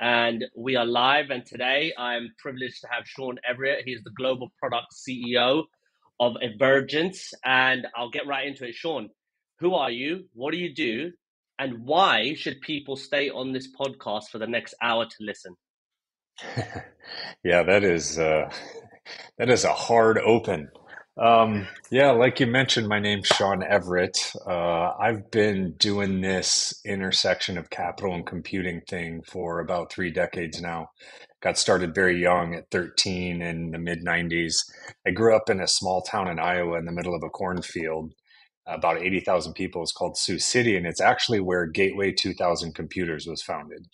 and we are live. And today I'm privileged to have Sean Everett. He's the global product CEO of Emergence. And I'll get right into it. Sean, who are you? What do you do? And why should people stay on this podcast for the next hour to listen? Yeah, that is a hard open. Yeah, like you mentioned, my name's Sean Everett. I've been doing this intersection of capital and computing thing for about 3 decades now. Got started very young at 13 in the mid 90s. I grew up in a small town in Iowa in the middle of a cornfield. About 80,000 people. It's called Sioux City, and it's actually where Gateway 2000 Computers was founded.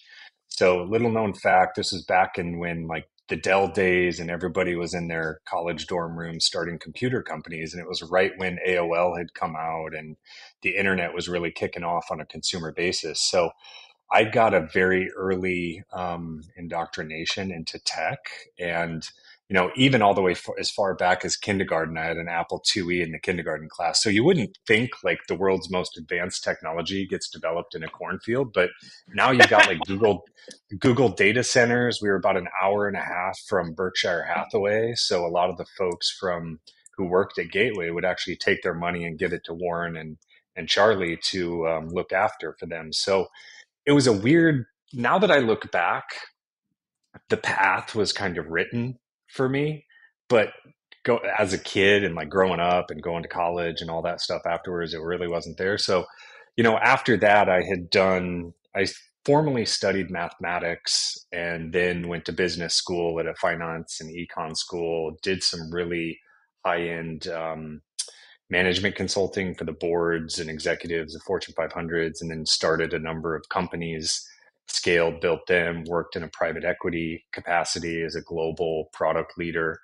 So, little known fact, this is back in when like the Dell days and everybody was in their college dorm rooms starting computer companies. And it was right when AOL had come out and the internet was really kicking off on a consumer basis. So I got a very early indoctrination into tech, and even all the way as far back as kindergarten, I had an Apple IIe in the kindergarten class. So you wouldn't think like the world's most advanced technology gets developed in a cornfield, but now you've got like Google data centers. We were about an hour and a half from Berkshire Hathaway, so a lot of the folks from who worked at Gateway would actually take their money and give it to Warren and Charlie to look after for them. So it was a weird, now that I look back, the path was kind of written for me, but go as a kid and like growing up and going to college and all that stuff afterwards, it really wasn't there. So, after that I formally studied mathematics and then went to business school at a finance and econ school, did some really high end, management consulting for the boards and executives of Fortune 500s, and then started a number of companies, scaled, built them, worked in a private equity capacity as a global product leader.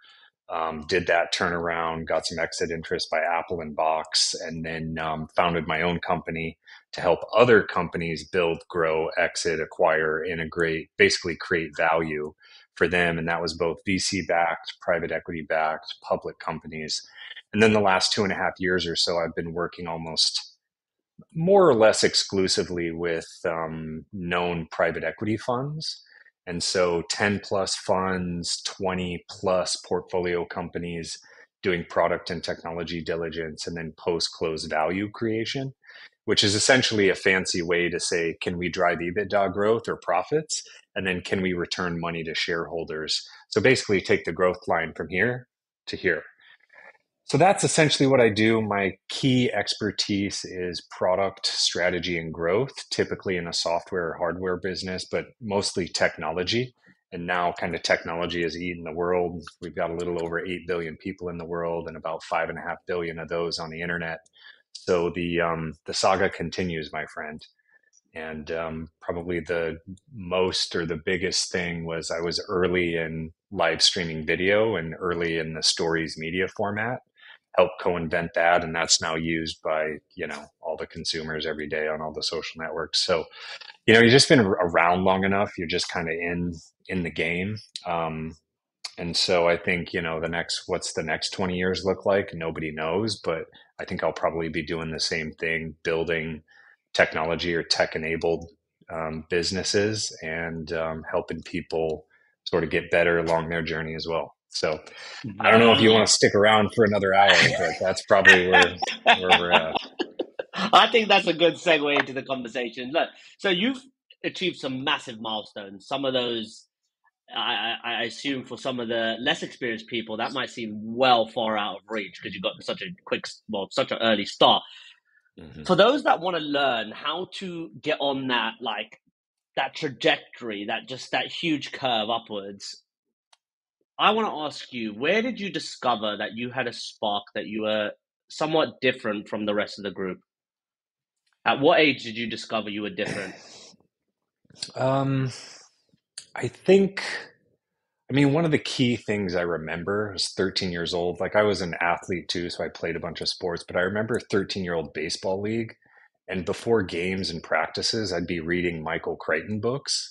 Did that turnaround, got some exit interest by Apple and Box, and then founded my own company to help other companies build, grow, exit, acquire, integrate, basically create value for them. And that was both VC backed, private equity backed, public companies. And then the last 2.5 years or so, I've been working almost more or less exclusively with known private equity funds. And so 10 plus funds, 20 plus portfolio companies doing product and technology diligence, and then post close value creation, which is essentially a fancy way to say, can we drive EBITDA growth or profits? And then can we return money to shareholders? So basically take the growth line from here to here. So that's essentially what I do. My key expertise is product strategy and growth, typically in a software or hardware business, but mostly technology. And now kind of technology is eating the world. We've got a little over 8 billion people in the world and about 5.5 billion of those on the internet. So the saga continues, my friend. And probably the most or the biggest thing was I was early in live streaming video and early in the stories media format, helped co-invent that, and that's now used by all the consumers every day on all the social networks. So you've just been around long enough, you're just kind of in the game. And so I think what's the next 20 years look like, nobody knows, but I think I'll probably be doing the same thing, building technology or tech enabled businesses, and helping people sort of get better along their journey as well. So I don't know if you want to Nice. stick around for another hour, but that's probably where we're at. I think that's a good segue into the conversation. Look, so you've achieved some massive milestones. Some of those, I assume, for some of the less experienced people, that might seem well far out of reach because you got such a such an early start. Mhm. For those that want to learn how to get on that, like that trajectory, that huge curve upwards, I want to ask you, where did you discover that you had a spark, that you were somewhat different from the rest of the group? At what age did you discover you were different? Um, I think, I mean, one of the key things I remember was 13 years old. Like I was an athlete too, so I played a bunch of sports, but I remember 13-year-old baseball league. And before games and practices, I'd be reading Michael Crichton books.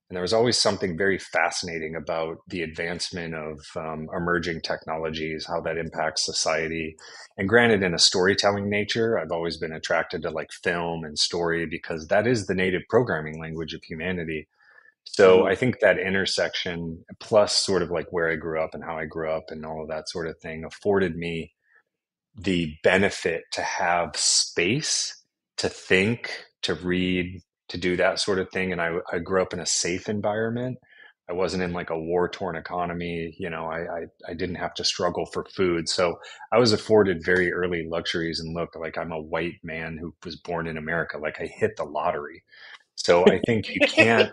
And there was always something very fascinating about the advancement of emerging technologies, how that impacts society. And granted, in a storytelling nature, I've always been attracted to like film and story because that is the native programming language of humanity. So I Hmm. think that intersection, plus sort of like where I grew up and how I grew up and all of that sort of thing, afforded me the benefit to have space to think, to read, to do that sort of thing. And I grew up in a safe environment. I wasn't in like a war torn economy. I didn't have to struggle for food. So I was afforded very early luxuries. And look, like I'm a white man who was born in America. Like I hit the lottery. So I think you can't,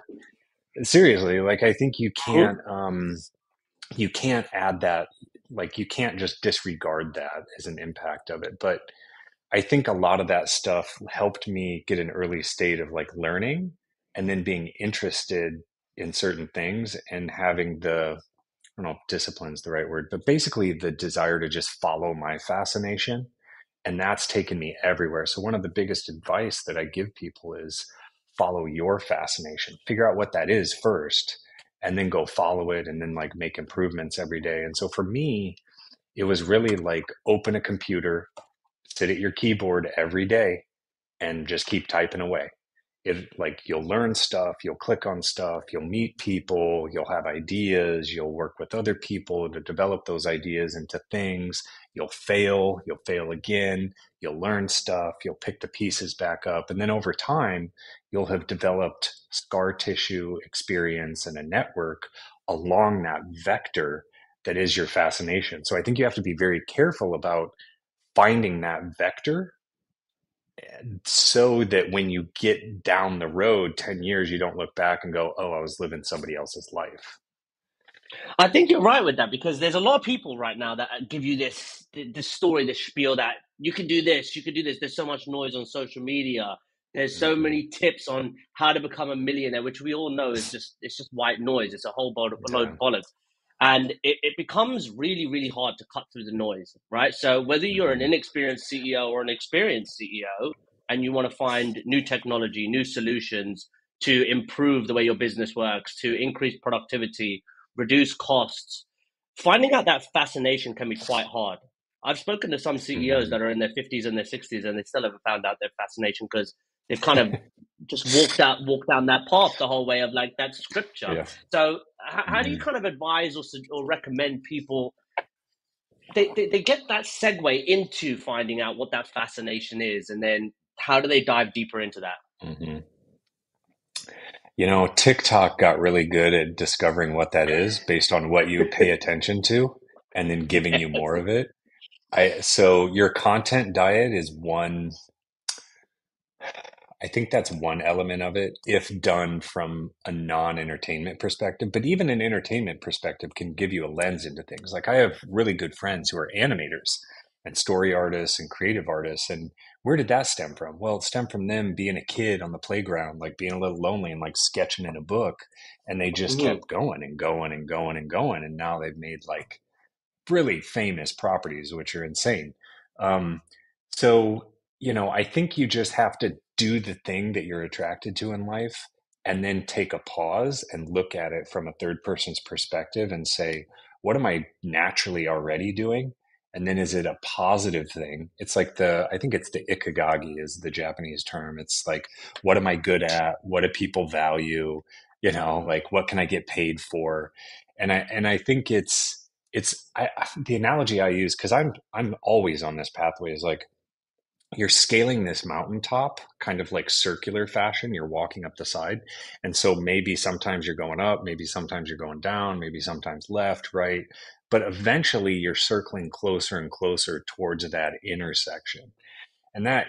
seriously, like I think you can't add that, like you can't just disregard that as an impact of it. But I think a lot of that stuff helped me get an early state of like learning and then being interested in certain things and having the, I don't know if discipline's the right word, but basically the desire to just follow my fascination. And that's taken me everywhere. So one of the biggest advice that I give people is follow your fascination. Figure out what that is first and then go follow it and then like make improvements every day. And so for me, it was really like open a computer, sit at your keyboard every day and just keep typing away. It like you'll learn stuff, you'll click on stuff, you'll meet people, you'll have ideas, you'll work with other people to develop those ideas into things. You'll fail again, you'll learn stuff, you'll pick the pieces back up. And then over time, you'll have developed scar tissue experience and a network along that vector that is your fascination. So I think you have to be very careful about finding that vector so that when you get down the road 10 years, you don't look back and go, oh, I was living somebody else's life. I think you're right with that because there's a lot of people right now that give you this story, this spiel that you can do this, you can do this. There's so much noise on social media. There's so Hmm. many tips on how to become a millionaire, which we all know is just white noise. It's a whole load Yeah. of bollocks, and it becomes really really hard to cut through the noise, right? So whether you're an Hmm. inexperienced CEO or an experienced CEO, and you want to find new technology, new solutions to improve the way your business works, to increase productivity, reduce costs. Finding out that fascination can be quite hard. I've spoken to some CEOs Hmm. that are in their 50s and their 60s and they still haven't found out their fascination because they've kind of just walked down that path the whole way of like that's scripture. Yeah. So how do you Hmm. kind of advise or recommend people they get that segue into finding out what that fascination is and then how do they dive deeper into that? Hmm. TikTok got really good at discovering what that is based on what you pay attention to and then giving you more of it. So your content diet is one, I think that's one element of it, if done from a non-entertainment perspective. But even an entertainment perspective can give you a lens into things. Like I have really good friends who are animators and story artists and creative artists. And where did that stem from? Well, it stemmed from them being a kid on the playground, like being a little lonely and like sketching in a book. And they just Mm-hmm. kept going and going and going and going. And now they've made like really famous properties, which are insane. Um, so, I think you just have to do the thing that you're attracted to in life and then take a pause and look at it from a third person's perspective and say, what am I naturally already doing? And then is it a positive thing? It's like I think it's the ikagagi is the Japanese term. It's like, what am I good at? What do people value? Like what can I get paid for? And I think the analogy I use because I'm always on this pathway is like you're scaling this mountaintop kind of like circular fashion. You're walking up the side, and so maybe sometimes you're going up, maybe sometimes you're going down, maybe sometimes left, right, but eventually you're circling closer and closer towards that intersection. And that,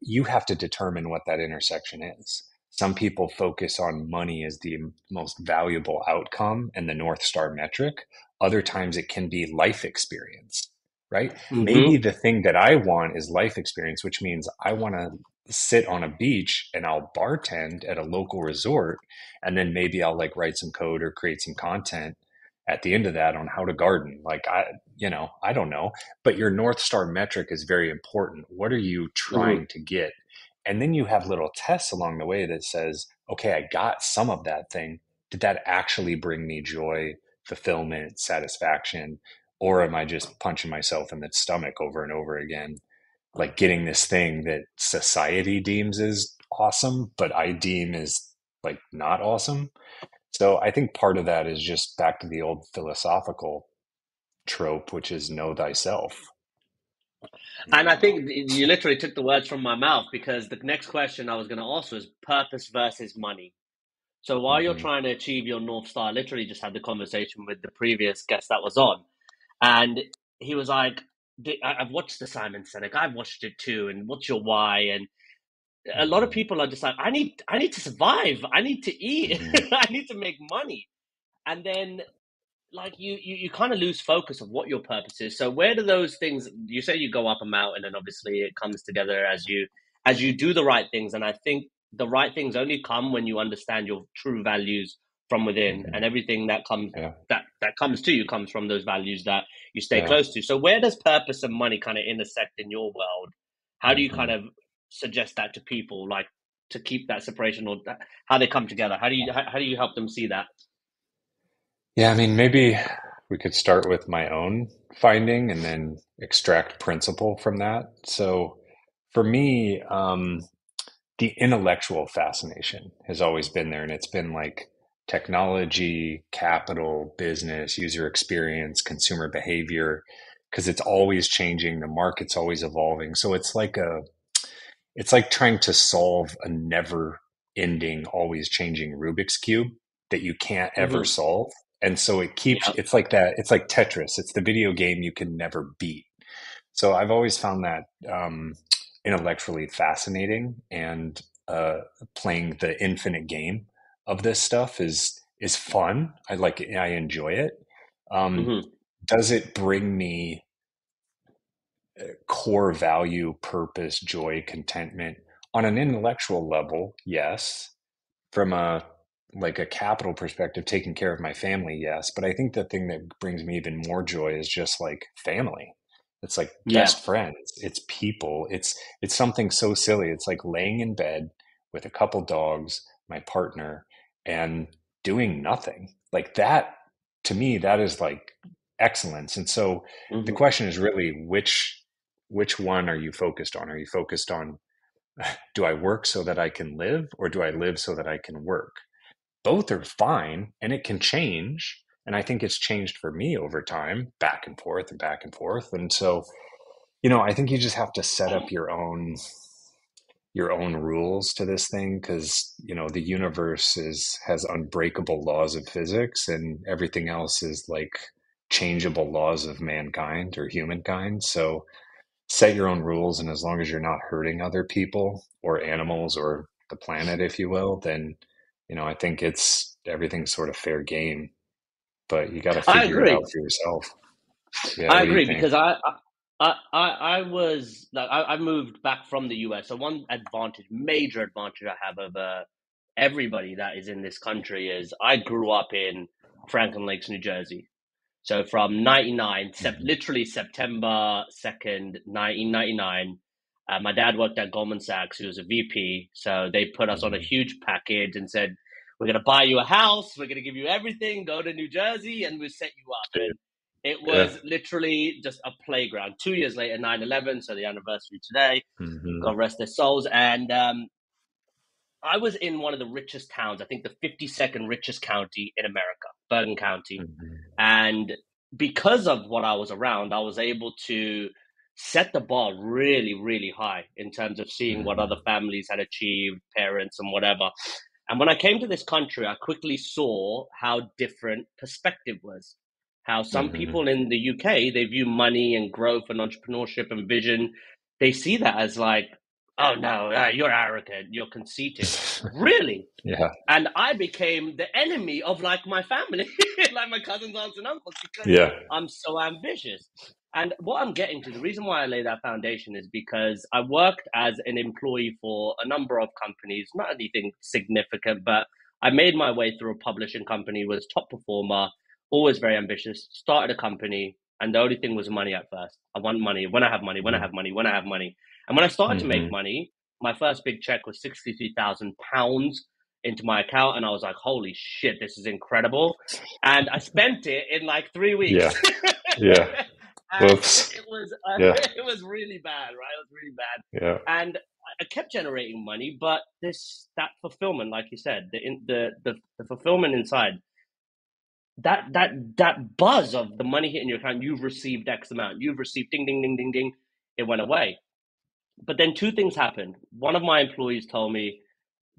you have to determine what that intersection is. Some people focus on money as the most valuable outcome and the North Star metric. Other times it can be life experience, right? Maybe Mm-hmm. the thing that I want is life experience, which means I want to sit on a beach and I'll bartend at a local resort. And then maybe I'll like write some code or create some content at the end of that on how to garden. Like I don't know, but your North Star metric is very important. What are you Mm-hmm. trying to get? And then you have little tests along the way that says, okay, I got some of that thing. Did that actually bring me joy, fulfillment, satisfaction? Or am I just punching myself in the stomach over and over again? Like getting this thing that society deems is awesome, but I deem is like not awesome. So I think part of that is just back to the old philosophical trope, which is know thyself. And I You think you literally took the words from my mouth because the next question I was going to ask was purpose versus money. So while you're know. trying to achieve your North Star, I literally just had the conversation with the previous guest that was on. And he was like, I've watched the Simon Sinek, I've watched it too. And what's your why? And a lot of Hmm. people are just like, I need to survive. I need to eat. Hmm. I need to make money. And then like you kind of lose focus of what your purpose is. So where do those things, you say you go up a mountain and obviously it comes together as you do the right things. And I think the right things only come when you understand your true values from within, Hmm. and everything that comes Yeah. that comes to you comes from those values that you stay Yeah. close to. So where does purpose and money kind of intersect in your world? How do you kind Hmm. of suggest that to people, like to keep that separation, or how they come together? How do you help them see that? Yeah. I mean, maybe we could start with my own finding and then extract principle from that. So for me, the intellectual fascination has always been there, and it's been like technology, capital, business, user experience, consumer behavior, because it's always changing. The market's always evolving. So it's like trying to solve a never ending, always changing Rubik's Cube that you can't ever Hmm. solve. And so it keeps, Yeah. it's like that. It's like Tetris. It's the video game you can never beat. So I've always found that intellectually fascinating, and playing the infinite game of this stuff is fun. I like it. I enjoy it. Um, Hmm. does it bring me core value, purpose, joy, contentment on an intellectual level? Yes. From a like a capital perspective, taking care of my family, yes. But I think the thing that brings me even more joy is just like family. It's like Yeah. best friends. It's people. It's something so silly. It's like laying in bed with a couple dogs, my partner, and doing nothing. Like that, to me, that is like excellence. And so the Hmm. question is really which one are you focused on? Are you focused on, do I work so that I can live, or do I live so that I can work? Both are fine, and it can change. And I think it's changed for me over time, back and forth and back and forth. And so, I think you just have to set up your own rules to this thing, because the universe is has unbreakable laws of physics, and everything else is like changeable laws of mankind or humankind. So set your own rules, and as long as you're not hurting other people or animals or the planet, if you will, then I think it's everything's sort of fair game, but you got to I figure it out agree. for yourself. Yeah, I what do you agree think? because I was like I moved back from the US. So one advantage, major advantage I have over everybody that is in this country is I grew up in Franklin Lakes, New Jersey. So from 99, Hmm. literally September 2nd, 1999, my dad worked at Goldman Sachs. He was a VP. So they put us on a Hmm. huge package and said, we're going to buy you a house. We're going to give you everything. Go to New Jersey and we'll set you up. And it Yeah. was literally just a playground. 2 years later, 9/11, so the anniversary today, Hmm. God rest their souls. And I was in one of the richest towns, I think the 52nd richest county in America, Bergen County. Hmm. And because of what I was around, I was able to set the bar really, really high in terms of seeing what other Hmm. families had achieved, parents and whatever. And when I came to this country, I quickly saw how different perspective was. How some Hmm. people in the UK, they view money and growth and entrepreneurship and vision, they see that as like, oh no, you're arrogant, you're conceited. Really? Yeah. And I became the enemy of like my family, like my cousins, aunts, and uncles, because Yeah. I'm so ambitious. And what I'm getting to, the reason why I lay that foundation is because I worked as an employee for a number of companies, not anything significant, but I made my way through a publishing company, was top performer, always very ambitious, started a company, and the only thing was money at first. I want money. When I have money, when I have money, when I have money. And when I started to make Hmm. money, my first big check was £63,000 into my account, and I was like, "Holy shit, this is incredible!" And I spent it in like 3 weeks, Yeah. Yeah. and Whoops. it was Yeah. it was really bad, right? It was really bad, Yeah. and I kept generating money, but that fulfillment, like you said, the fulfillment inside, that buzz of the money hitting your account, you've received X amount, you've received ding ding ding ding ding, it went away. But then two things happened. One of my employees told me,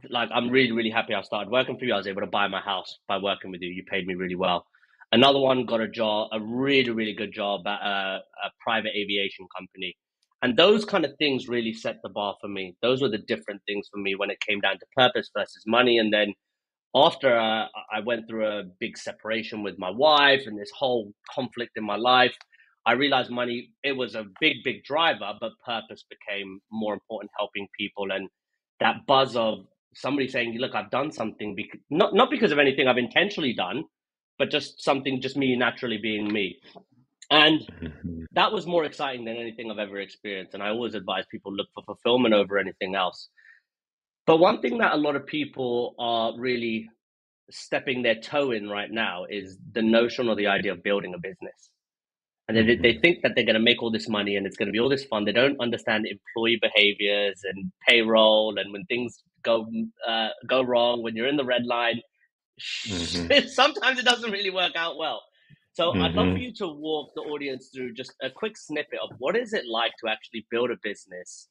like, I'm really, really happy I started working for you. I was able to buy my house by working with you. You paid me really well. Another one got a job, a really, really good job at a private aviation company. And those kind of things really set the bar for me. Those were the different things for me when it came down to purpose versus money. And then after I went through a big separation with my wife and this whole conflict in my life, I realized money, it was a big, big driver, but purpose became more important, helping people. And that buzz of somebody saying, look, I've done something, not because of anything I've intentionally done, but just something, just me naturally being me. And Mhm. that was more exciting than anything I've ever experienced. And I always advise people look for fulfillment over anything else. But one thing that a lot of people are really stepping their toe in right now is the notion or the idea of building a business. And they Mhm. think that they're going to make all this money and it's going to be all this fun. They don't understand employee behaviors and payroll, and when things go wrong, when you're in the red line, Mhm. sometimes it doesn't really work out well. So I'd love for Mhm. you to walk the audience through just a quick snippet of what is it like to actually build a business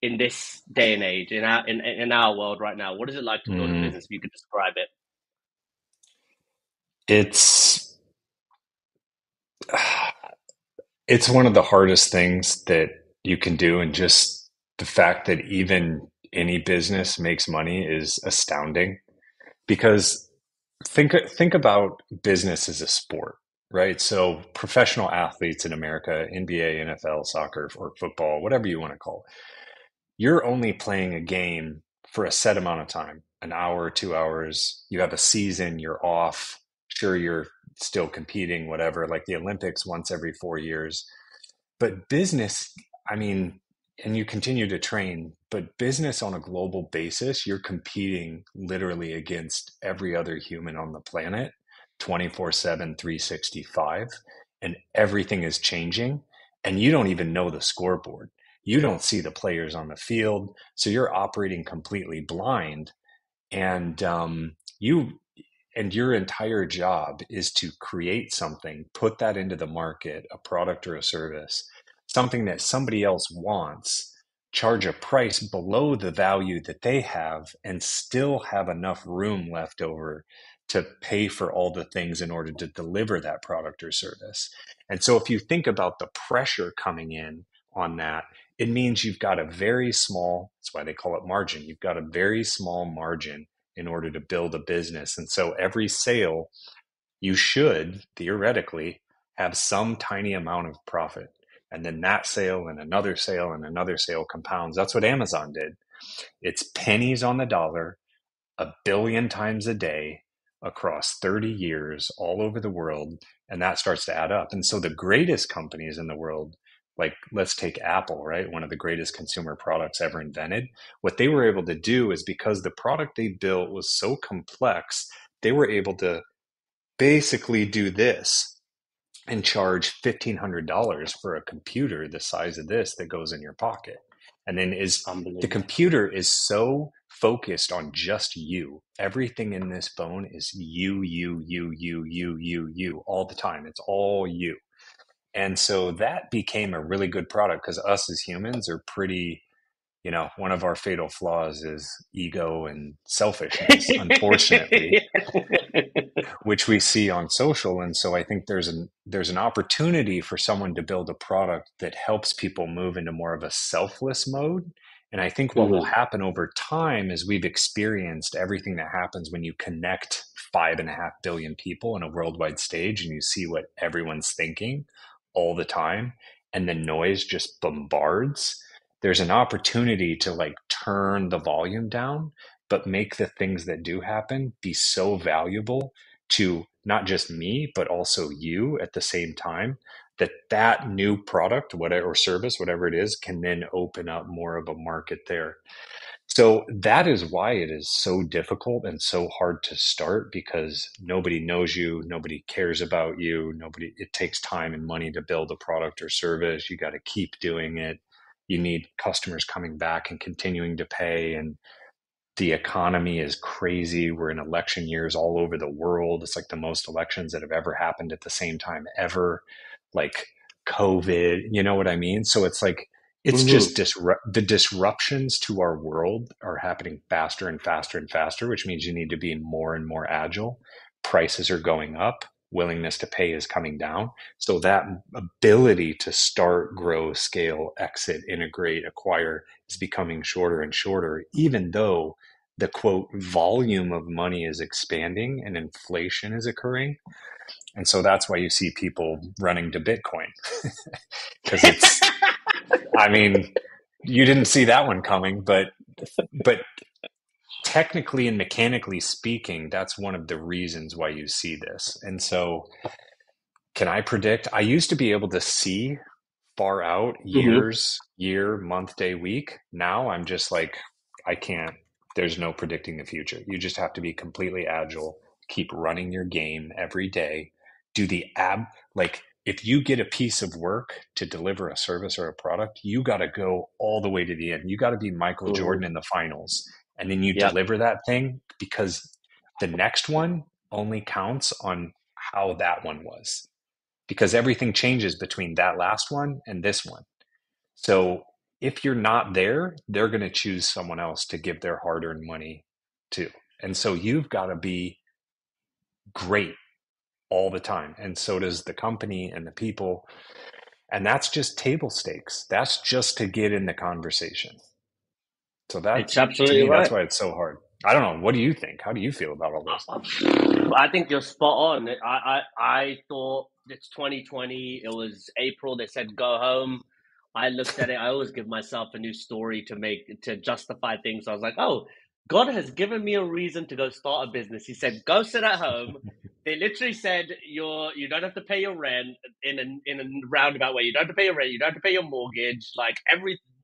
in this day and age, in our world right now. What is it like to build a Mhm. business? If you could describe it. It's it's one of the hardest things that you can do, and just the fact that even any business makes money is astounding. Because think about business as a sport, right? So professional athletes in America, NBA, NFL, soccer, or football, whatever you want to call it, you're only playing a game for a set amount of time, an hour, 2 hours. You have a season, you're off. Sure, you're still competing, whatever, like the Olympics once every 4 years. But business, I mean, and you continue to train, but business on a global basis, you're competing literally against every other human on the planet 24/7, 365, and everything is changing. And you don't even know the scoreboard. You don't see the players on the field. So you're operating completely blind. And your entire job is to create something, put that into the market, a product or a service, something that somebody else wants, charge a price below the value that they have, and still have enough room left over to pay for all the things in order to deliver that product or service. And so if you think about the pressure coming in on that, it means you've got a very small, that's why they call it margin. You've got a very small margin in order to build a business. And so every sale, you should theoretically have some tiny amount of profit. And then that sale and another sale compounds. That's what Amazon did. It's pennies on the dollar, a billion times a day across 30 years all over the world. And that starts to add up. And so the greatest companies in the world, like let's take Apple, right? One of the greatest consumer products ever invented. What they were able to do is because the product they built was so complex, they were able to basically do this and charge $1,500 for a computer the size of this that goes in your pocket. And then is the Unbelievable. computer is so focused on just you. Everything in this phone is you all the time. It's all you. And so that became a really good product because us as humans are pretty, one of our fatal flaws is ego and selfishness, unfortunately, which we see on social. And so I think there's an opportunity for someone to build a product that helps people move into more of a selfless mode. And I think what will Mhm. happen over time is we've experienced everything that happens when you connect 5.5 billion people on a worldwide stage and you see what everyone's thinking all the time, and the noise just bombards. There's an opportunity to like turn the volume down, but make the things that do happen be so valuable to not just me, but also you at the same time, that new product, whatever, or service, whatever it is, can then open up more of a market there. So that is why it is so difficult and so hard to start, because nobody knows you, nobody cares about you, it takes time and money to build a product or service. You got to keep doing it. you need customers coming back and continuing to pay. And the economy is crazy. We're in election years all over the world. It's like the most elections that have ever happened at the same time ever, like COVID, you know what I mean? So it's like, it's just Hmm. the disruptions to our world are happening faster and faster and faster, which means you need to be more and more agile. Prices are going up, willingness to pay is coming down. So that ability to start, grow, scale, exit, integrate, acquire is becoming shorter and shorter, even though the quote volume of money is expanding and inflation is occurring. And so that's why you see people running to Bitcoin because it's, I mean, you didn't see that one coming, but technically and mechanically speaking, that's one of the reasons why you see this. And so can I predict? I used to be able to see far out Hmm. years, year, month, day, week. Now I'm just like, I can't, there's no predicting the future. You just have to be completely agile, keep running your game every day, do the like if you get a piece of work to deliver a service or a product, you got to go all the way to the end. You got to be Michael Hmm. Jordan in the finals. And then you Yep. deliver that thing because the next one only counts on how that one was because everything changes between that last one and this one. So if you're not there, they're going to choose someone else to give their hard earned money to. And so you've got to be great all the time. And so does the company and the people. And that's just table stakes. That's just to get in the conversation. So that, It's to absolutely me, that's right. why it's so hard. I don't know. What do you think? How do you feel about all this? I think you're spot on. I thought it's 2020. It was April. They said go home. I looked at it. I always give myself a new story to justify things. I was like, oh, God has given me a reason to go start a business. He said, go sit at home. They literally said you don't have to pay your rent in a roundabout way. You don't have to pay your rent. You don't have to pay your mortgage. Like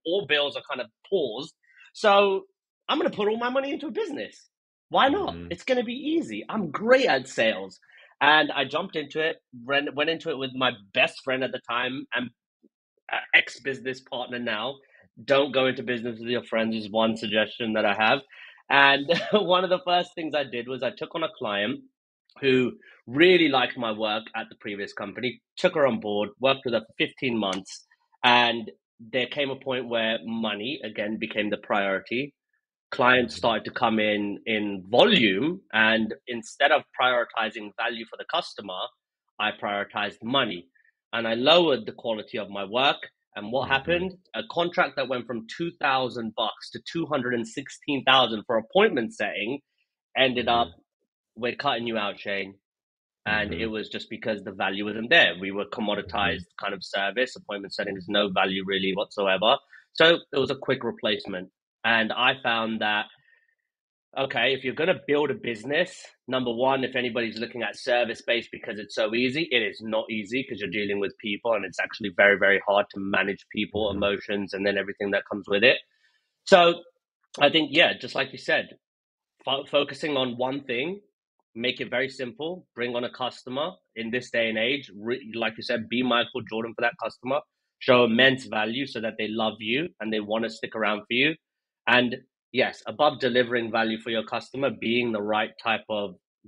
all bills are kind of paused. So I'm going to put all my money into a business. Why not? Mm-hmm. It's going to be easy. I'm great at sales. And I jumped into it, went into it with my best friend at the time and ex business partner now. Don't go into business with your friends, is one suggestion that I have. And one of the first things I did was I took on a client who really liked my work at the previous company, took her on board, worked with her for 15 months. And there came a point where money again became the priority. Clients Mm-hmm. started to come in volume, and instead of prioritizing value for the customer, I prioritized money, and I lowered the quality of my work. And what Mm-hmm. happened? A contract that went from $2,000 to 216,000 for appointment setting ended Mm-hmm. up, we're cutting you out, Shane. And it Mm-hmm. was just because the value wasn't there. We were Mm-hmm. commoditized kind of service. Appointment setting is no value really whatsoever. So it was a quick replacement. And I found that, okay, if you're going to build a business, number one, if anybody's looking at service based because it's so easy, it is not easy because you're dealing with people and it's actually very, very hard to manage people, Mm-hmm. emotions, and then everything that comes with it. So I think, yeah, just like you said, focusing on one thing, make it very simple, bring on a customer in this day and age. Like you said, be Michael Jordan for that customer, show immense value so that they love you and they want to stick around for you. And yes, above delivering value for your customer,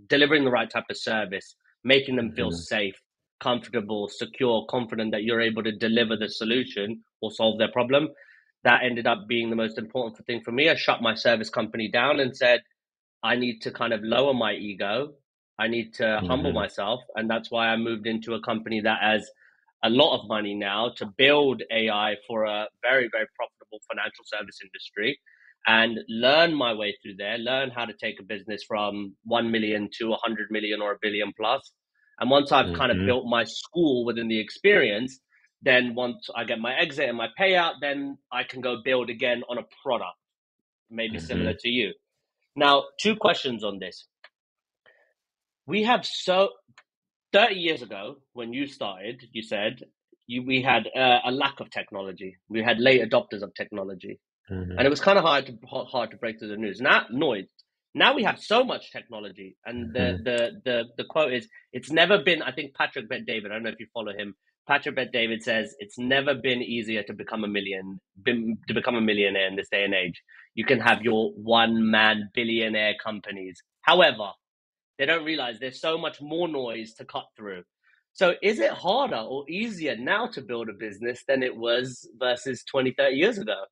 delivering the right type of service, making them feel Mm-hmm. safe, comfortable, secure, confident that you're able to deliver the solution or solve their problem. That ended up being the most important thing for me. I shut my service company down and said, I need to kind of lower my ego. I need to humble Mm-hmm. myself. And that's why I moved into a company that has a lot of money now to build AI for a very, very profitable financial service industry and learn my way through there, learn how to take a business from 1 million to 100 million or a billion plus. And once I've kind of Mm-hmm. built my school within the experience, then once I get my exit and my payout, then I can go build again on a product, maybe similar Mm-hmm. to you. Now, two questions on this. We have 30 years ago when you started, you said we had a lack of technology. We had late adopters of technology, and Mm-hmm. it was kind of hard to break through the news. Now we have so much technology, and Mm-hmm. the quote is, "It's never been." I think Patrick Bet David. I don't know if you follow him. Patrick Bet David says it's never been easier to become a millionaire in this day and age. You can have your one man billionaire companies. However, they don't realize there's so much more noise to cut through. So is it harder or easier now to build a business than it was versus 20, 30 years ago?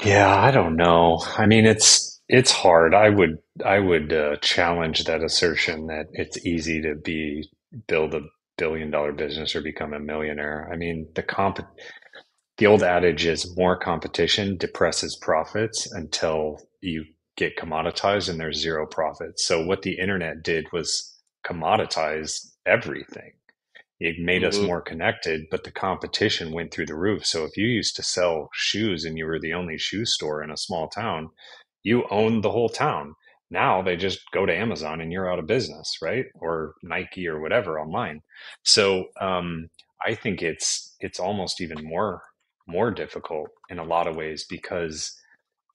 Yeah, I don't know. I mean, it's hard. I would challenge that assertion that it's easy to be build a billion-dollar business or become a millionaire. I mean, the old adage is more competition depresses profits until you get commoditized and there's zero profits. So what the internet did was commoditize everything. It made us Mm-hmm. more connected, but the competition went through the roof. So if you used to sell shoes and you were the only shoe store in a small town, you owned the whole town. Now they just go to Amazon and you're out of business, right? Or Nike or whatever online. So I think it's almost even more difficult in a lot of ways because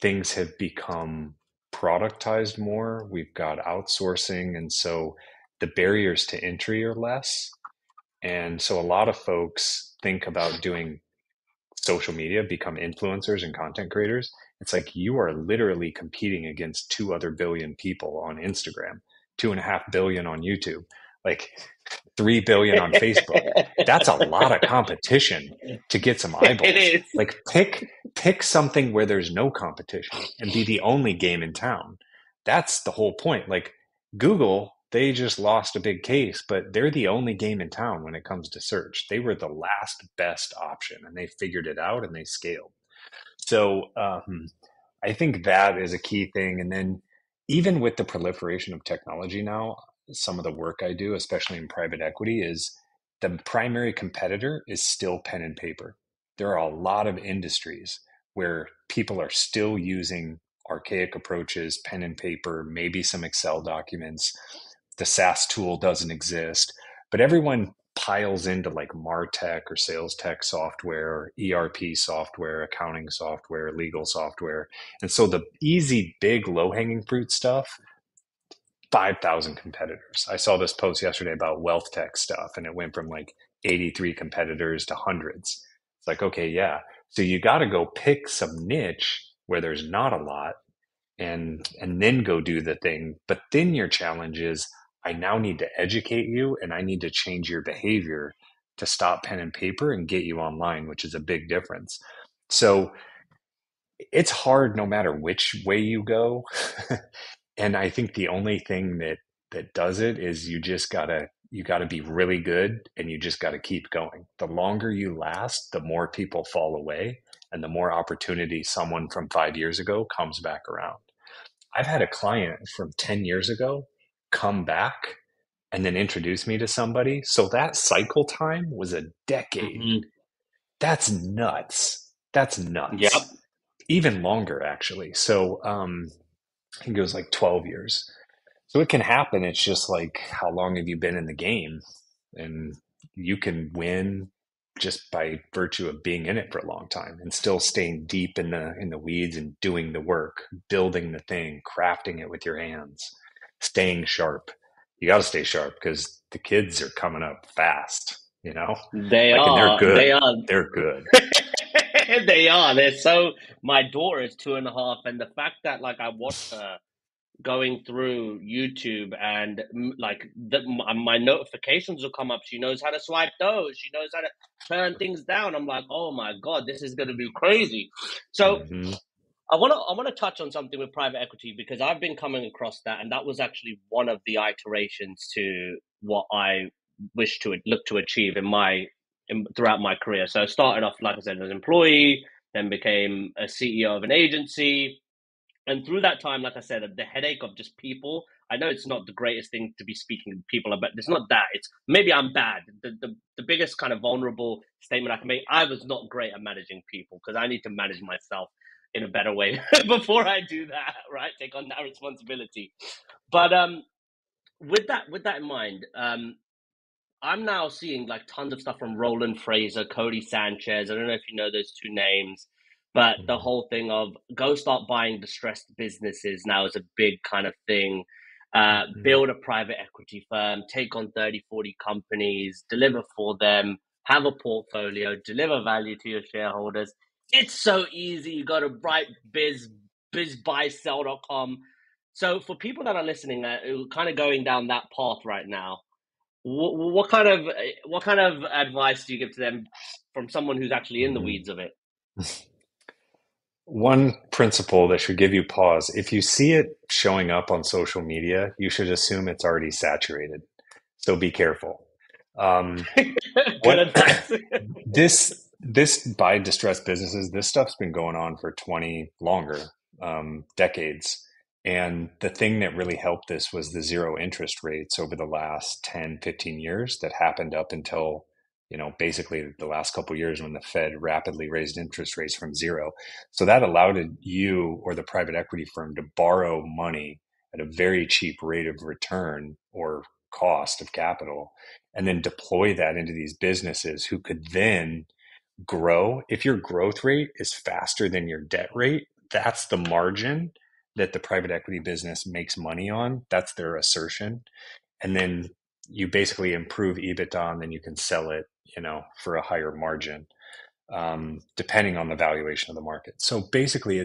things have become productized more. We've got outsourcing, and so the barriers to entry are less. And so a lot of folks think about doing social media, become influencers and content creators. It's like you are literally competing against 2 other billion people on Instagram, 2.5 billion on YouTube, like 3 billion on Facebook. That's a lot of competition to get some It eyeballs. is. Like pick something where there's no competition and be the only game in town. That's the whole point. Like Google, they just lost a big case, but they're the only game in town when it comes to search. They were the last best option and they figured it out and they scaled. So I think that is a key thing. And then even with the proliferation of technology now, some of the work I do, especially in private equity, is the primary competitor is still pen and paper. There are a lot of industries where people are still using archaic approaches, pen and paper, maybe some Excel documents. The SaaS tool doesn't exist, but everyone piles into like MarTech or sales tech software, ERP software, accounting software, legal software. And so the easy, big, low hanging fruit stuff, 5,000 competitors. I saw this post yesterday about wealth tech stuff, and it went from like 83 competitors to hundreds. It's like, okay, yeah. So you got to go pick some niche where there's not a lot and then go do the thing. But then your challenge is I now need to educate you and I need to change your behavior to stop pen and paper and get you online, which is a big difference. So it's hard no matter which way you go. And I think the only thing that does it is you gotta be really good and you just gotta keep going. The longer you last, the more people fall away and the more opportunity someone from 5 years ago comes back around. I've had a client from 10 years ago come back and then introduce me to somebody. So that cycle time was a decade. Mm-hmm. That's nuts. That's Yep. nuts. Even longer, actually. So I think it was like 12 years. So it can happen. It's just like, how long have you been in the game? And you can win just by virtue of being in it for a long time and still staying deep in the weeds and doing the work, building the thing, crafting it with your hands, staying sharp. You got to stay sharp because the kids are coming up fast, They like, and they're are. They good. are. They're good. They are. They're so. My daughter is 2.5, and the fact that like I watch her going through YouTube and my notifications will come up. She knows how to swipe those. She knows how to turn things down. I'm like, oh my god, this is going to be crazy. So Hmm. I want to touch on something with private equity because I've been coming across that, and that was actually one of the iterations to what I wish to look to achieve throughout my career. So I started off, like I said, as an employee, then became a CEO of an agency, and through that time, like I said, the headache of just people. I know it's not the greatest thing to be speaking to people about. It's not that. It's maybe I'm bad. The biggest kind of vulnerable statement I can make. I was not great at managing people because I need to manage myself in a better way before I do that. Right, take on that responsibility. But with that in mind, I'm now seeing like tons of stuff from Roland Fraser, Cody Sanchez. I don't know if you know those two names, but the Hmm. whole thing of go start buying distressed businesses now is a big kind of thing. Mhm. build a private equity firm, take on 30, 40 companies, deliver for them, have a portfolio, deliver value to your shareholders. It's so easy. You go to write bizbuysell.com. So for people that are listening that are kind of going down that path right now, what kind of advice do you give to them from someone who's actually in the Mhm. weeds of it? One principle that should give you pause. If you see it showing up on social media, you should assume it's already saturated. So be careful. Um, Good what advice. this buy distressed businesses, this stuff's been going on for 20 longer, decades. And the thing that really helped this was the zero interest rates over the last 10, 15 years that happened up until, basically the last couple of years when the Fed rapidly raised interest rates from zero. So that allowed you or the private equity firm to borrow money at a very cheap rate of return or cost of capital and then deploy that into these businesses who could then grow. If your growth rate is faster than your debt rate, that's the margin that the private equity business makes money on. That's their assertion. And then you basically improve EBITDA and then you can sell it, for a higher margin, depending on the valuation of the market. So basically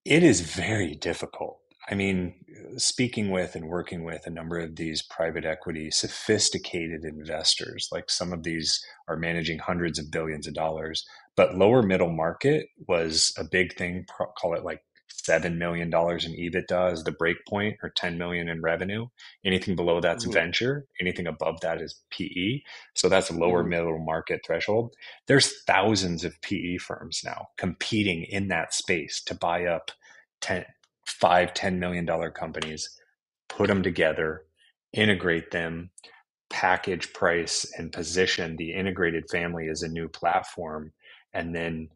it is very difficult. I mean, speaking with and working with a number of these private equity sophisticated investors, like some of these are managing hundreds of billions of dollars, but lower middle market was a big thing. Call it like $7 million in EBITDA is the break point, or 10 million in revenue. Anything below that's Mhm, venture. Anything above that is PE. So that's a lower mhm, middle market threshold. There's thousands of PE firms now competing in that space to buy up 10, $5, $10 million companies, put them together, integrate them, package, price, and position the integrated family as a new platform, and then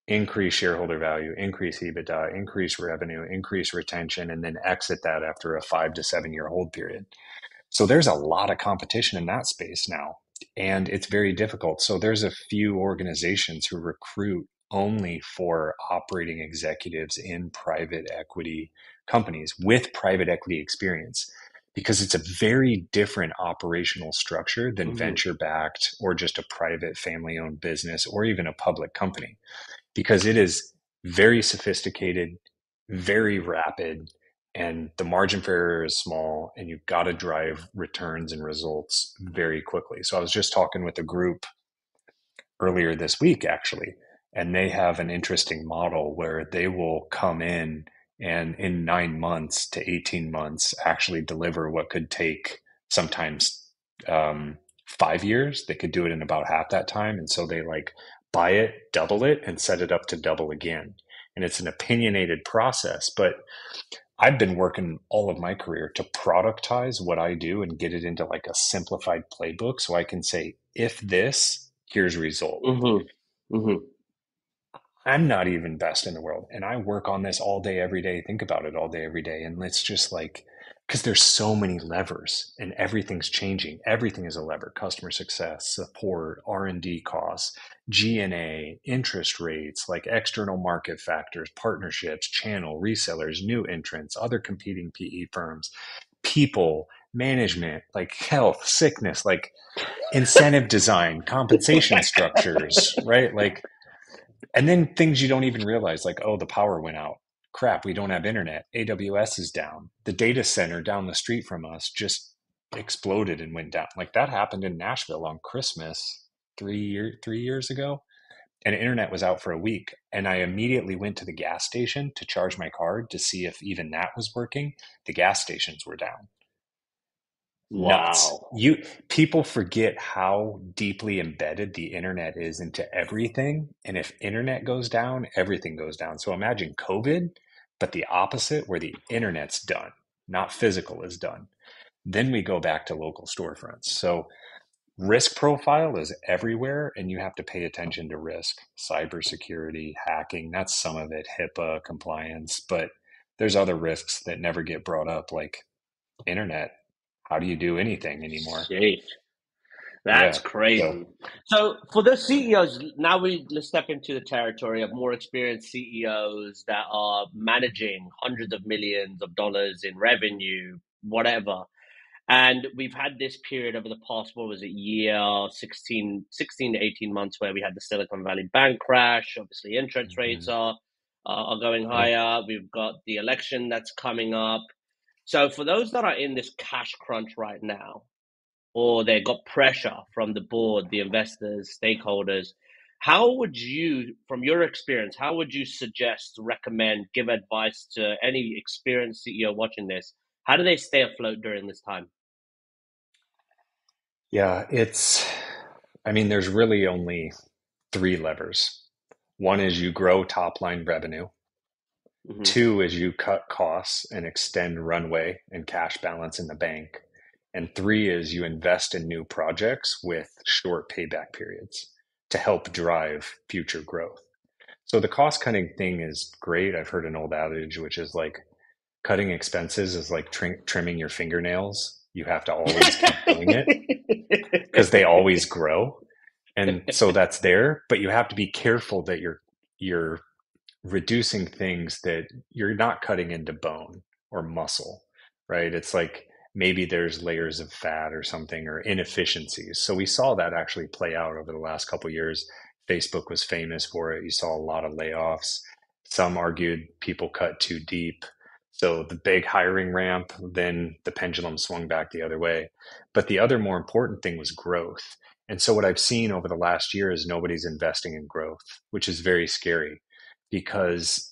increase shareholder value, increase EBITDA, increase revenue, increase retention, and then exit that after a 5 to 7 year hold period. So there's a lot of competition in that space now, and it's very difficult. So there's a few organizations who recruit only for operating executives in private equity companies with private equity experience because it's a very different operational structure than mhm, venture backed or just a private family owned business or even a public company because it is very sophisticated, very rapid, and the margin for error is small, and you've got to drive returns and results very quickly. So I was just talking with a group earlier this week, actually, and they have an interesting model where they will come in 9 months to 18 months actually deliver what could take sometimes 5 years. They could do it in about half that time. And so they like buy it, double it, and set it up to double again. And it's an opinionated process, but I've been working all of my career to productize what I do and get it into like a simplified playbook so I can say, if this, here's result. mhm, mhm. I'm not even best in the world. And I work on this all day, every day, think about it all day, every day. And it's just like, because there's so many levers and everything's changing. Everything is a lever: customer success, support, R&D costs, G&A, interest rates, like external market factors, partnerships, channel, resellers, new entrants, other competing PE firms, people, management, like health, sickness, like incentive design, compensation structures, right? Like, and then things you don't even realize, like, oh, the power went out. Crap, we don't have internet. AWS is down. The data center down the street from us just exploded and went down. Like that happened in Nashville on Christmas 3 years ago. And internet was out for a week. And I immediately went to the gas station to charge my card to see if even that was working. The gas stations were down. Nuts. Wow. People forget how deeply embedded the internet is into everything. And if internet goes down, everything goes down. So imagine COVID, but the opposite, where the internet's done, not physical is done. Then we go back to local storefronts. So risk profile is everywhere, and you have to pay attention to risk, cybersecurity, hacking. That's some of it, HIPAA compliance, but there's other risks that never get brought up, like internet. How do you do anything anymore? Sheesh. That's Yeah. So crazy. So for the CEOs, now let's step into the territory of more experienced CEOs that are managing hundreds of millions of dollars in revenue, whatever. And we've had this period over the past, what was it, year, 16 to 18 months where we had the Silicon Valley bank crash. Obviously, interest rates mhm, are going yeah. higher. We've got the election that's coming up. So for those that are in this cash crunch right now, or they got pressure from the board, the investors, stakeholders, how would you, from your experience, how would you suggest, recommend, give advice to any experienced CEO watching this? How do they stay afloat during this time? Yeah, I mean, there's really only three levers. One is you grow top line revenue. Hmm. Two is you cut costs and extend runway and cash balance in the bank. And three is you invest in new projects with short payback periods to help drive future growth. So the cost cutting thing is great. I've heard an old adage, which is like cutting expenses is like trimming your fingernails. You have to always keep doing it because they always grow. And so that's there, but you have to be careful that you're reducing things that you're not cutting into bone or muscle, right? It's like maybe there's layers of fat or something or inefficiencies. So we saw that actually play out over the last couple of years. Facebook was famous for it. You saw a lot of layoffs. Some argued people cut too deep. So the big hiring ramp, then the pendulum swung back the other way. But the other more important thing was growth. And so what I've seen over the last year is nobody's investing in growth, which is very scary because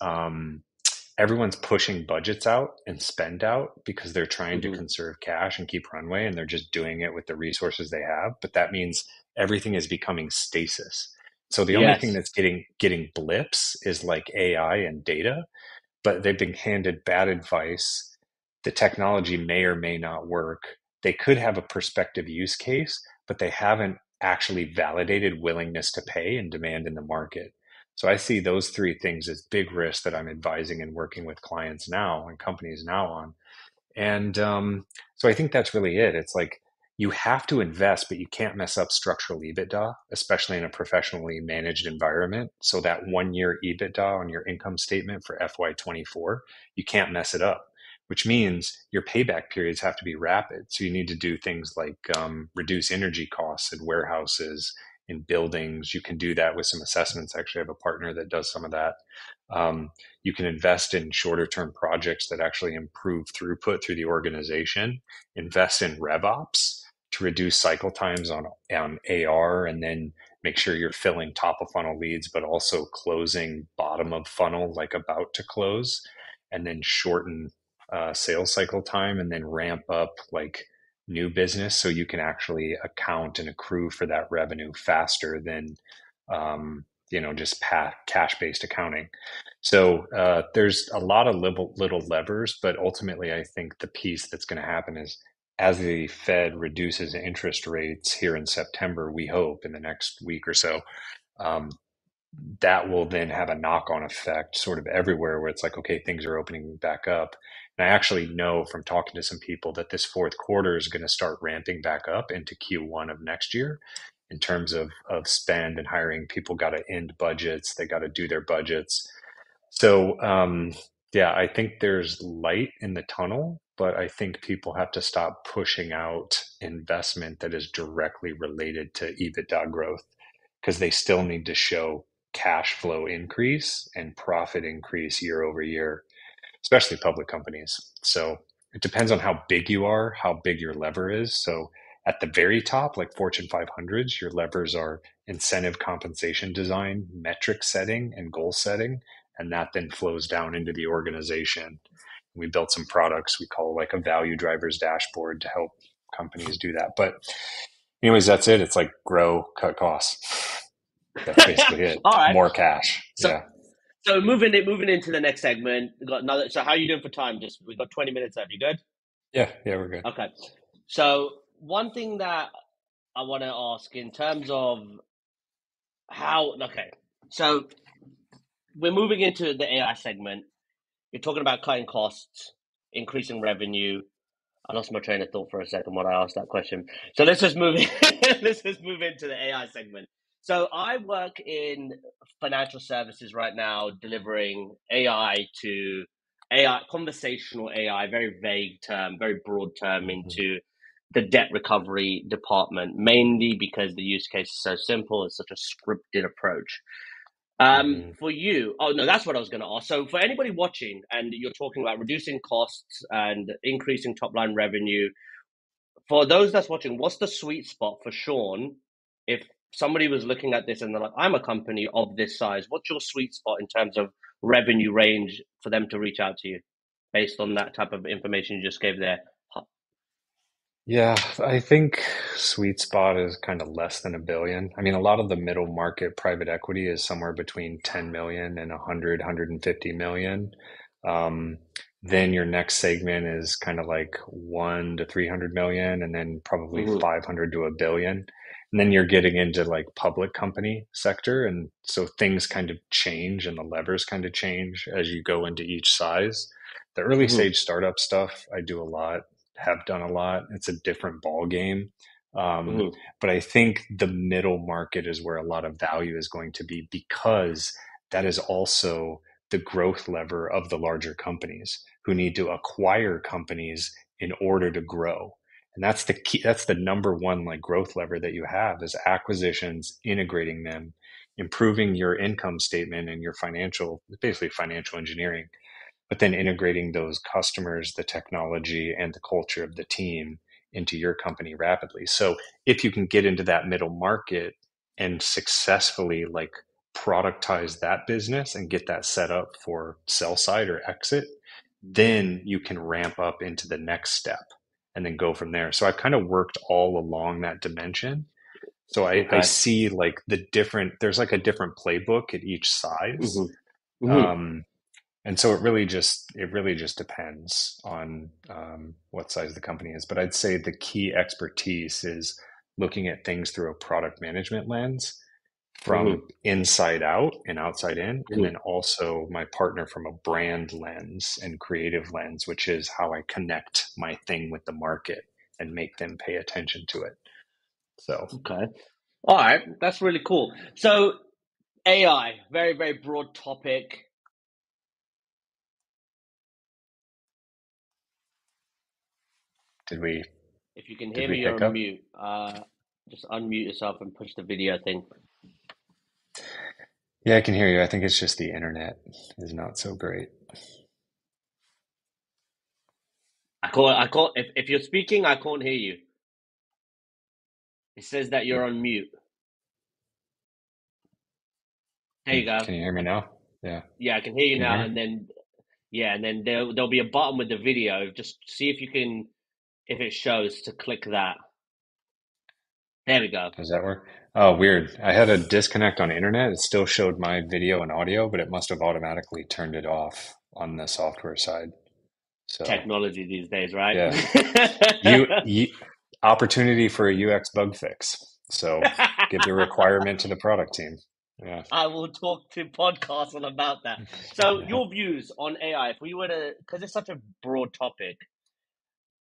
everyone's pushing budgets out and spend out because they're trying to Hmm. conserve cash and keep runway, and they're just doing it with the resources they have. But that means everything is becoming stasis. So the only thing Yes. that's getting blips is like AI and data, but they've been handed bad advice. The technology may or may not work. They could have a prospective use case, but they haven't actually validated willingness to pay and demand in the market. So I see those three things as big risks that I'm advising and working with clients now and companies now on. And so I think that's really it. It's like you have to invest, but you can't mess up structural EBITDA, especially in a professionally managed environment. So that 1 year EBITDA on your income statement for FY24, you can't mess it up, which means your payback periods have to be rapid. So you need to do things like reduce energy costs in warehouses, in buildings. You can do that with some assessments. Actually, I have a partner that does some of that. Um, you can invest in shorter term projects that actually improve throughput through the organization, invest in RevOps to reduce cycle times on AR, and then make sure you're filling top of funnel leads, but also closing bottom of funnel, like about to close, and then shorten sales cycle time and then ramp up like new business so you can actually account and accrue for that revenue faster than just cash based accounting. So there's a lot of little levers, but ultimately, I think the piece that's going to happen is as the Fed reduces interest rates here in September, we hope in the next week or so, um, that will then have a knock on effect sort of everywhere where it's like, okay, things are opening back up. And I actually know from talking to some people that this fourth quarter is going to start ramping back up into Q1 of next year in terms of spend and hiring. People got to end budgets, they got to do their budgets. So, yeah, I think there's light in the tunnel, but I think people have to stop pushing out investment that is directly related to EBITDA growth because they still need to show cash flow increase and profit increase year over year, especially public companies. So it depends on how big you are, how big your lever is. So at the very top, like Fortune 500s, your levers are incentive compensation design, metric setting, and goal setting. And that then flows down into the organization. We built some products we call like a value drivers dashboard to help companies do that. But anyways, that's it. It's like grow, cut costs. That's basically it. All right. More cash. So Yeah. so moving into the next segment. We got another. So how are you doing for time? Just we got 20 minutes left. You good? Yeah. Yeah. We're good. Okay. So one thing that I want to ask in terms of how. Okay. So we're moving into the AI segment. You're talking about cutting costs, increasing revenue. I lost my train of thought for a second when I asked that question. So let's just move in, let's just move into the AI segment. So I work in financial services right now, delivering AI to AI, conversational AI, very vague term, very broad term, Hmm. into the debt recovery department, mainly because the use case is so simple. It's such a scripted approach. Hmm. For you, oh no, that's what I was going to ask. So for anybody watching, and you're talking about reducing costs and increasing top line revenue, for those that's watching, what's the sweet spot for Sean? If somebody was looking at this and they're like, I'm a company of this size, what's your sweet spot in terms of revenue range for them to reach out to you based on that type of information you just gave there? Yeah, I think sweet spot is kind of less than a billion. I mean, a lot of the middle market private equity is somewhere between 10 million and 100, 150 million. Um, then your next segment is kind of like 1 to 300 million, and then probably Mm-hmm, 500 to a billion. And then you're getting into like public company sector. And so things kind of change and the levers kind of change as you go into each size. The early mm-hmm, stage startup stuff, I do a lot, have done a lot. It's a different ball game. Um, mm-hmm, but I think the middle market is where a lot of value is going to be because that is also the growth lever of the larger companies who need to acquire companies in order to grow. And that's the key, that's the number one like growth lever that you have is acquisitions, integrating them, improving your income statement and your financial, basically financial engineering, but then integrating those customers, the technology, and the culture of the team into your company rapidly. So if you can get into that middle market and successfully like productize that business and get that set up for sell side or exit, then you can ramp up into the next step and then go from there. So I've kind of worked all along that dimension. So I okay. see like the different, there's like a different playbook at each size. Mm-hmm, mm-hmm, Um, and so it really just depends on what size the company is. But I'd say the key expertise is looking at things through a product management lens from mm-hmm, inside out and outside in, and mm-hmm. then also my partner from a brand lens and creative lens, which is how I connect my thing with the market and make them pay attention to it. So Okay. All right. That's really cool. So AI, very, very broad topic. did we If you can did hear we me, you're pick on up? mute. Just unmute yourself and push the video thing. Yeah, I can hear you. I think it's just the internet is not so great. If you're speaking, I can't hear you. It says that you're on mute. There you go. Can you hear me now? Yeah. Yeah, I can hear you Can you now. hear me? And then, yeah, and then there'll be a button with the video. Just see if you can, if it shows to click that. There we go. Does that work? Oh, weird. I had a disconnect on internet. It still showed my video and audio, but it must have automatically turned it off on the software side. So, Technology these days, right? yeah. You opportunity for a UX bug fix. So, give the requirement to the product team. Yeah. I will talk to podcasts all about that. So, Yeah. your views on AI, if we were to, because it's such a broad topic,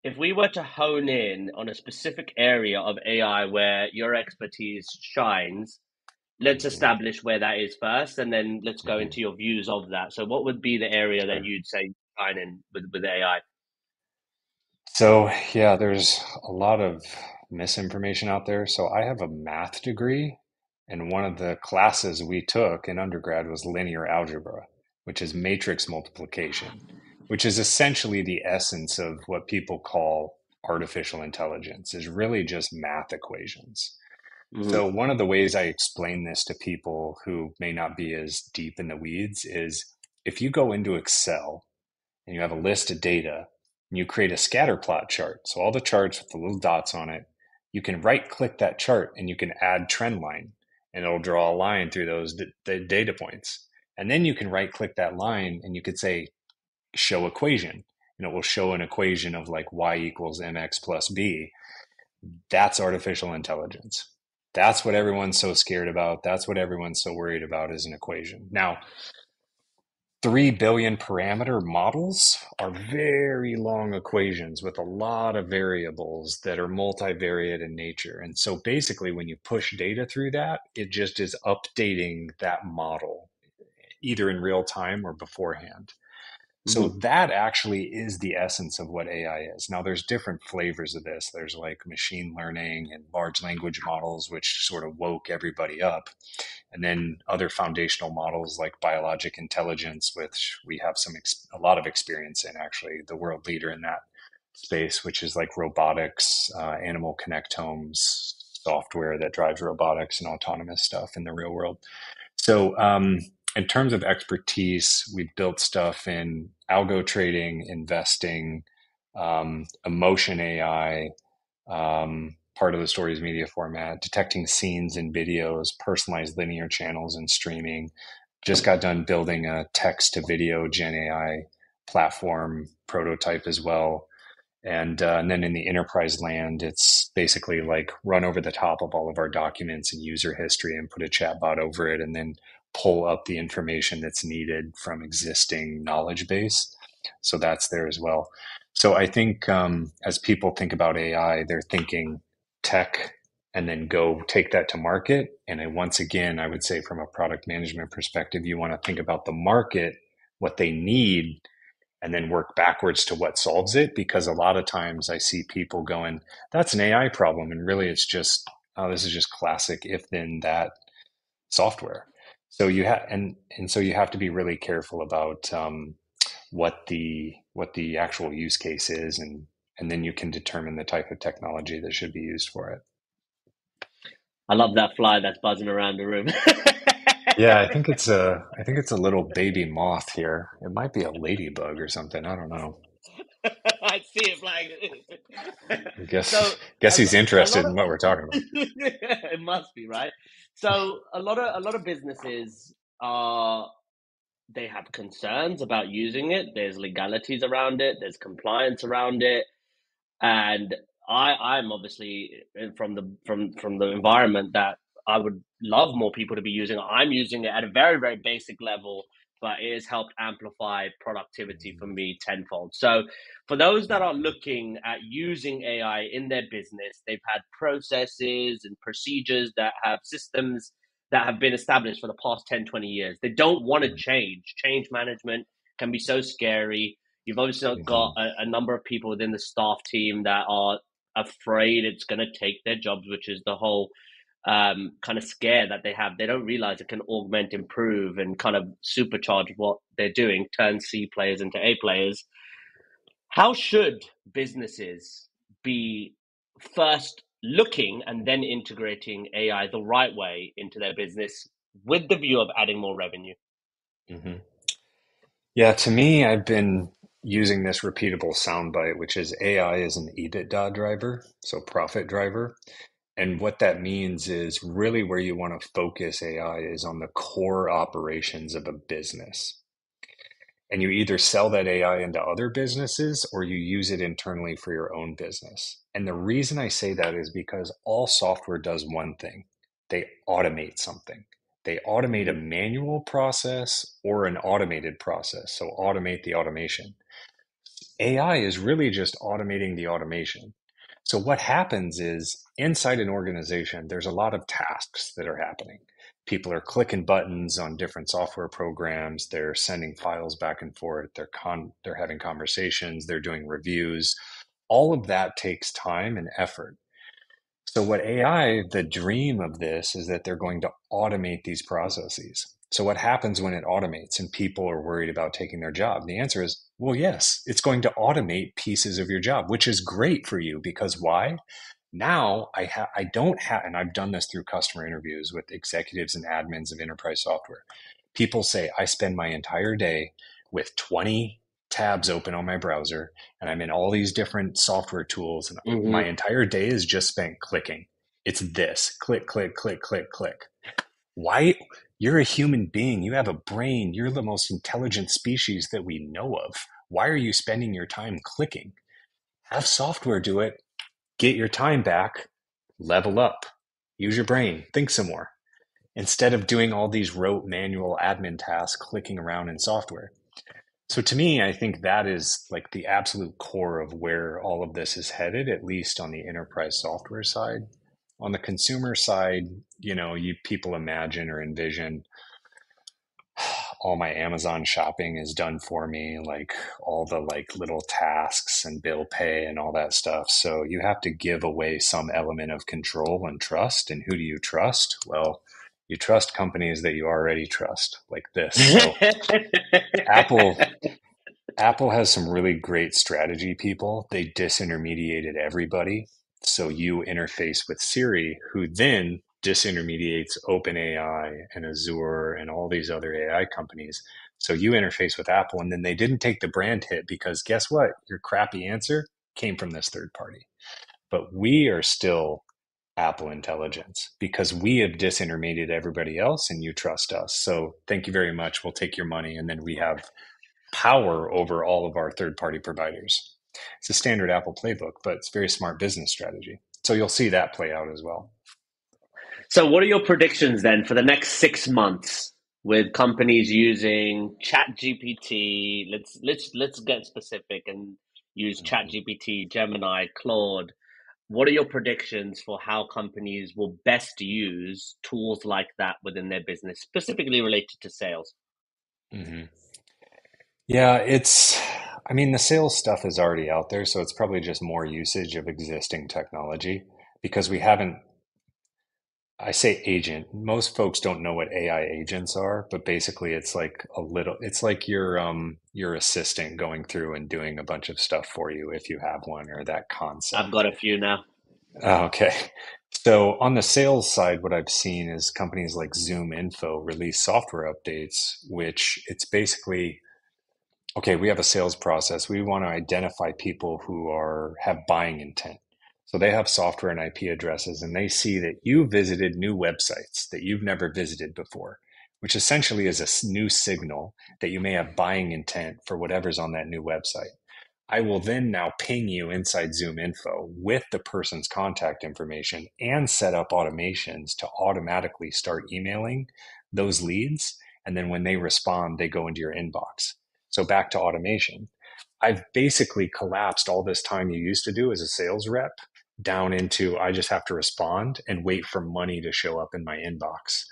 if we were to hone in on a specific area of AI where your expertise shines, let's Mhm. establish where that is first, and then let's go Mhm. into your views of that. So, what would be the area that Sure. you'd say shine in with AI? So, yeah, there's a lot of misinformation out there. So, I have a math degree, and one of the classes we took in undergrad was linear algebra, which is matrix multiplication, which is essentially the essence of what people call artificial intelligence, is really just math equations. Mm-hmm. So, one of the ways I explain this to people who may not be as deep in the weeds is if you go into Excel and you have a list of data and you create a scatter plot chart. So all the charts with the little dots on it, you can right click that chart and you can add trend line and it'll draw a line through those data points. And then you can right click that line and you could say show equation and it will show an equation of like y equals mx plus b. That's artificial intelligence. That's what everyone's so scared about. That's what everyone's so worried about is an equation. Now, 3 billion parameter models are very long equations with a lot of variables that are multivariate in nature. And so basically, when you push data through that, it just is updating that model either in real time or beforehand. So Hmm. that actually is the essence of what AI is. Now, there's different flavors of this. There's like machine learning and large language models, which sort of woke everybody up. And then other foundational models like biologic intelligence, which we have a lot of experience in, actually, the world leader in that space, which is like robotics, animal connectomes, software that drives robotics and autonomous stuff in the real world. So, in terms of expertise, we've built stuff in algo trading, investing, emotion AI, part of the stories media format, detecting scenes in videos, personalized linear channels and streaming. Just got done building a text to video Gen AI platform prototype as well. And then in the enterprise land, it's basically like run over the top of all of our documents and user history and put a chatbot over it, and then pull up the information that's needed from existing knowledge base. So that's there as well. So I think as people think about AI, they're thinking tech and then go take that to market. And I, once again, I would say from a product management perspective, you want to think about the market, what they need, and then work backwards to what solves it. Because a lot of times I see people going, that's an AI problem. And really it's just, oh, this is just classic if then that software. So you have, and so you have to be really careful about what the actual use case is, and then you can determine the type of technology that should be used for it. I love that fly that's buzzing around the room. Yeah, I think it's a little baby moth here. It might be a ladybug or something. I don't know. I see it flying. I So guess a, he's a lot interested of in what we're talking about. it must be right. So a lot of businesses are they have concerns about using it. There's legalities around it. There's compliance around it. And I'm obviously from the environment that I would love more people to be using it. I'm using it at a very very basic level, but it has helped amplify productivity for me tenfold. So for those that are looking at using AI in their business, they've had processes and procedures that have systems that have been established for the past 10, 20 years. They don't want to change management can be so scary. You've obviously got Mhm. a number of people within the staff team that are afraid it's going to take their jobs, which is the whole kind of scare that they have. They don't realize it can augment, improve, and kind of supercharge what they're doing, turn C players into A players. How should businesses be first looking and then integrating AI the right way into their business with the view of adding more revenue? Mhm. Yeah, to me, I've been using this repeatable soundbite, which is AI is an EBITDA driver, so profit driver. And what that means is really where you want to focus AI is on the core operations of a business. And you either sell that AI into other businesses or you use it internally for your own business. And the reason I say that is because all software does one thing: they automate something. They automate a Mm-hmm. manual process or an automated process. So automate the automation. AI is really just automating the automation. So what happens is inside an organization, there's a lot of tasks that are happening. People are clicking buttons on different software programs. They're sending files back and forth. They're having conversations. They're doing reviews. All of that takes time and effort. So, what AI, the dream of this is that they're going to automate these processes. So, what happens when it automates and people are worried about taking their job? The answer is, well, yes, it's going to automate pieces of your job, which is great for you because why? Now I don't have, and I've done this through customer interviews with executives and admins of enterprise software. People say, I spend my entire day with 20 tabs open on my browser, and I'm in all these different software tools, and my Mm-hmm. entire day is just spent clicking. It's this click, click, click, click, click. Why? You're a human being. You have a brain. You're the most intelligent species that we know of. Why are you spending your time clicking? Have software do it. Get your time back, level up, use your brain, think some more. instead of doing all these rote manual admin tasks clicking around in software. So to me, I think that is like the absolute core of where all of this is headed, at least on the enterprise software side. On the consumer side, you people imagine or envision all my Amazon shopping is done for me, like all the like little tasks and bill pay and all that stuff. So you have to give away some element of control and trust. And who do you trust? Well, you trust companies that you already trust, like this. So Apple Apple has some really great strategy people. They disintermediated everybody. So you interface with Siri, who then disintermediates OpenAI and Azure and all these other AI companies. So you interface with Apple, and then they didn't take the brand hit because guess what? Your crappy answer came from this third party. But we are still Apple intelligence because we have disintermediated everybody else and you trust us. So thank you very much. We'll take your money. And then we have power over all of our third party providers. It's a standard Apple playbook, but it's a very smart business strategy. So you'll see that play out as well. So, what are your predictions then for the next 6 months with companies using ChatGPT? Let's get specific and use Mhm. ChatGPT, Gemini, Claude. What are your predictions for how companies will best use tools like that within their business, specifically related to sales? Mhm. Yeah, I mean, the sales stuff is already out there, so it's probably just more usage of existing technology because we haven't, I say agent. Most folks don't know what AI agents are, but basically it's like your assistant going through and doing a bunch of stuff for you if you have one or that I've concept. got a few now. Okay. So on the sales side, what I've seen is companies like Zoom Info release software updates, which it's basically, okay, we have a sales process. We want to identify people who have buying intent. So they have software and IP addresses, and they see that you visited new websites that you've never visited before, which essentially is a new signal that you may have buying intent for whatever's on that new website. I will then now ping you inside Zoom Info with the person's contact information and set up automations to automatically start emailing those leads. And then when they respond, they go into your inbox. So back to automation. I've basically collapsed all this time you used to do as a sales rep down into I just have to respond and wait for money to show up in my inbox.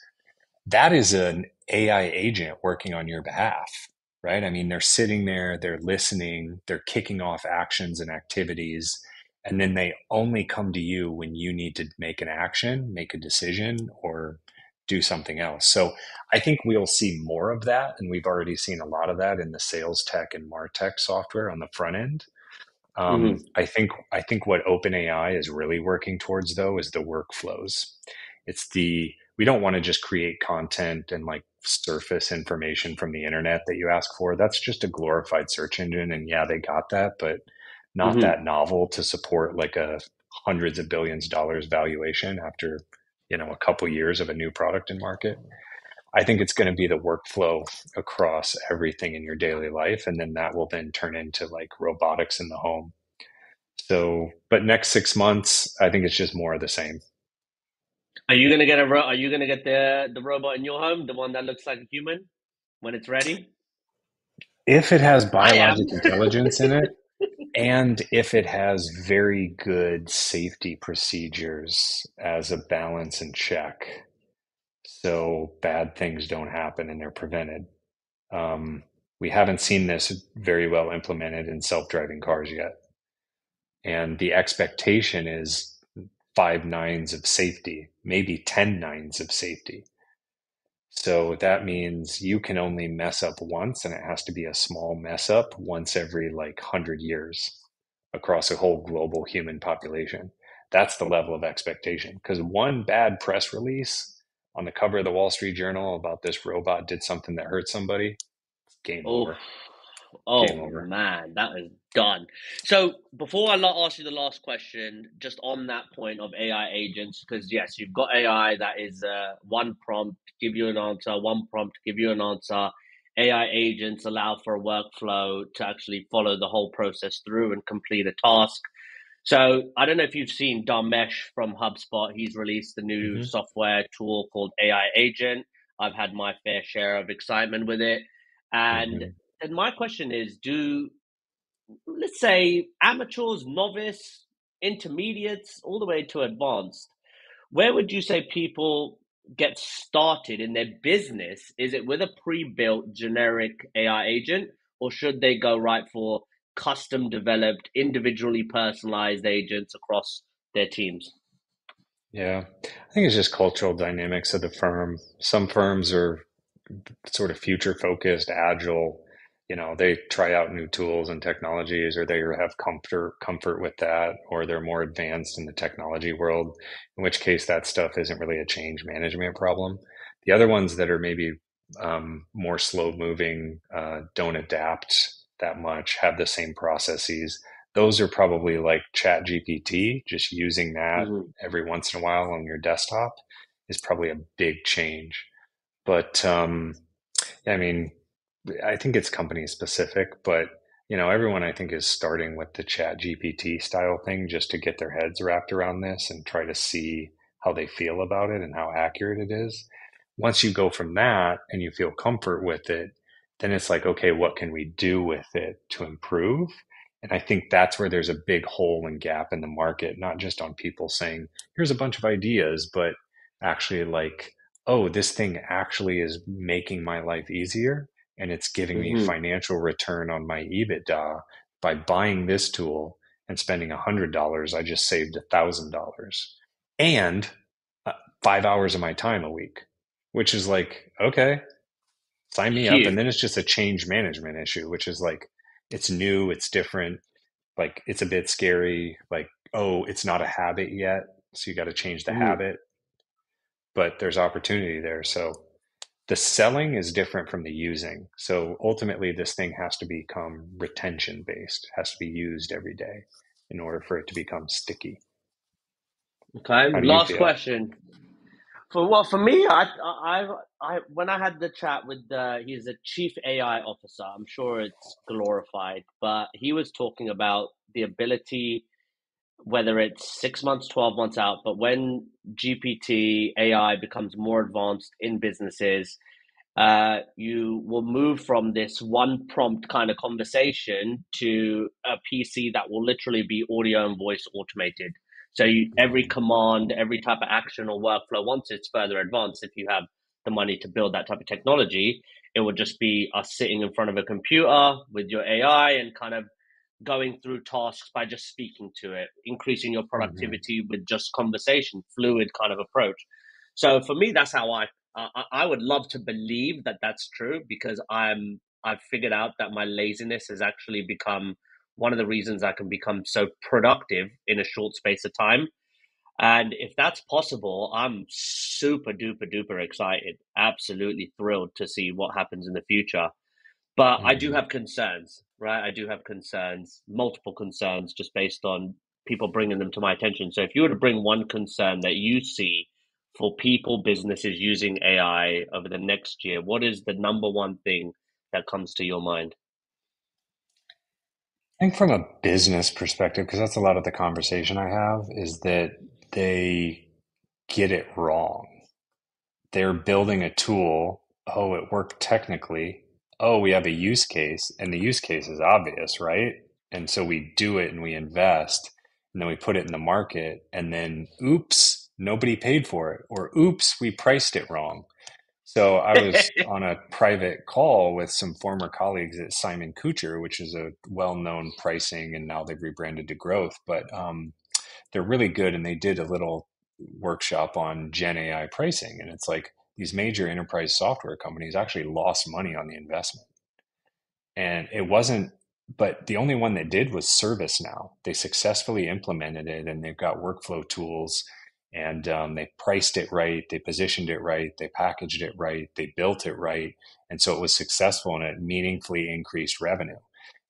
That is an AI agent working on your behalf, right? I mean, they're sitting there, they're listening, they're kicking off actions and activities, and then they only come to you when you need to make an action, make a decision, or do something else. So I think we'll see more of that. And we've already seen a lot of that in the sales tech and MarTech software on the front end. Hmm. I think what OpenAI is really working towards though is the workflows. We don't want to just create content and like surface information from the internet that you ask for. That's just a glorified search engine, and yeah, they got that, but not Hmm. that novel to support like a hundreds of billions of dollars valuation after a couple years of a new product in market. I think it's going to be the workflow across everything in your daily life, and then that will then turn into like robotics in the home. So, but next 6 months, I think it's just more of the same. Are you gonna get the robot in your home, the one that looks like a human when it's ready? If it has I am. biologic intelligence in it, and if it has very good safety procedures as a balance and check, so bad things don't happen and they're prevented. Um, we haven't seen this very well implemented in self-driving cars yet. And the expectation is 5 nines of safety, maybe 10 nines of safety. So that means you can only mess up once, and it has to be a small mess up once every like 100 years across a whole global human population. That's the level of expectation. Because one bad press release on the cover of the Wall Street Journal about this robot did something that hurt somebody, game Oh, over. Game oh over. man, that is done. So before ask you the last question, just on that point of AI agents, because yes, you've got AI that is one prompt give you an answer, one prompt give you an answer. AI agents allow for a workflow to actually follow the whole process through and complete a task. So I don't know if you've seen Dharmesh from HubSpot. He's released a new Hmm. software tool called AI Agent. I've had my fair share of excitement with it. And Hmm. then my question is, do, let's say, amateurs, novice, intermediates, all the way to advanced, where would you say people get started in their business? Is it with a pre-built generic AI agent, or should they go right for custom developed, individually personalized agents across their teams? Yeah, I think it's just cultural dynamics of the firm. Some firms are sort of future focused, agile. They try out new tools and technologies, or they have comfort with that, or they're more advanced in the technology world, in which case that stuff isn't really a change management problem. The other ones that are maybe more slow moving, don't adapt that much, have the same processes. Those are probably like Chat GPT. Just using that Mm-hmm. every once in a while on your desktop is probably a big change. But I mean, I think it's company specific, but everyone I think is starting with the Chat GPT style thing just to get their heads wrapped around this and try to see how they feel about it and how accurate it is. Once you go from that and you feel comfort with it, then it's like, okay, what can we do with it to improve? And I think that's where there's a big hole and gap in the market, not just on people saying, here's a bunch of ideas, but actually like, oh, this thing actually is making my life easier and it's giving me Mm-hmm. financial return on my EBITDA by buying this tool and spending $100. I just saved $1,000 and uh, 5 hours of my time a week, which is like, okay, sign me up. And then Huge. it's just a change management issue, which is like, it's new, it's different, like it's a bit scary. Like, oh, it's not a habit yet. So you got to change the Mm-hmm. habit, but there's opportunity there. So the selling is different from the using. So ultimately, this thing has to become retention based, has to be used every day in order for it to become sticky. Okay. How do you Last feel? question. For me, when I had the chat with he's a chief AI officer. I'm sure it's glorified, but he was talking about the ability, whether it's 6 months, 12 months out, but when GPT AI becomes more advanced in businesses, you will move from this one prompt kind of conversation to a PC that will literally be audio and voice automated. So every Mhm. command, every type of action or workflow, once it's further advanced, if you have the money to build that type of technology, it would just be us sitting in front of a computer with your AI and kind of going through tasks by just speaking to it, increasing your Mhm. productivity with just conversation, fluid kind of approach. So for me, that's how I would love to believe that that's true because I've figured out that my laziness has actually become one of the reasons I can become so productive in a short space of time. And if that's possible, I'm super duper duper excited, absolutely thrilled to see what happens in the future. But I do Mhm. have concerns, right? I do have concerns, multiple concerns, just based on people bringing them to my attention. So if you were to bring one concern that you see for people, businesses using AI over the next year, what is the number one thing that comes to your mind? I think from a business perspective, because that's a lot of the conversation I have, is that they get it wrong. They're building a tool. Oh, it worked technically. Oh, we have a use case, and the use case is obvious, right? And so we do it and we invest, and then we put it in the market, and then oops, nobody paid for it, or oops, we priced it wrong. So I was on a private call with some former colleagues at Simon Kucher, which is a well-known pricing, and now they've rebranded to Growth. But they're really good, and they did a little workshop on Gen AI pricing, and it's like these major enterprise software companies actually lost money on the investment, and it wasn't. But the only one that did was ServiceNow. They successfully implemented it, and they've got workflow tools, and they priced it right, they positioned it right, they packaged it right, they built it right, and so it was successful, and it meaningfully increased revenue.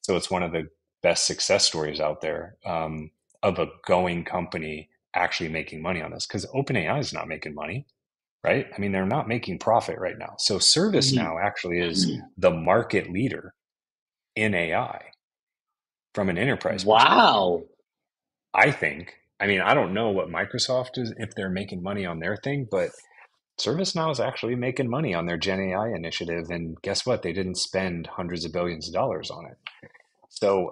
So it's one of the best success stories out there, of a going company actually making money on this, because OpenAI is not making money, right? I mean, they're not making profit right now. So Mhm. ServiceNow actually is the market leader in AI from an enterprise perspective. Wow. I think, I mean, I don't know what Microsoft is, if they're making money on their thing, but ServiceNow is actually making money on their Gen AI initiative. And guess what? They didn't spend hundreds of billions of dollars on it. So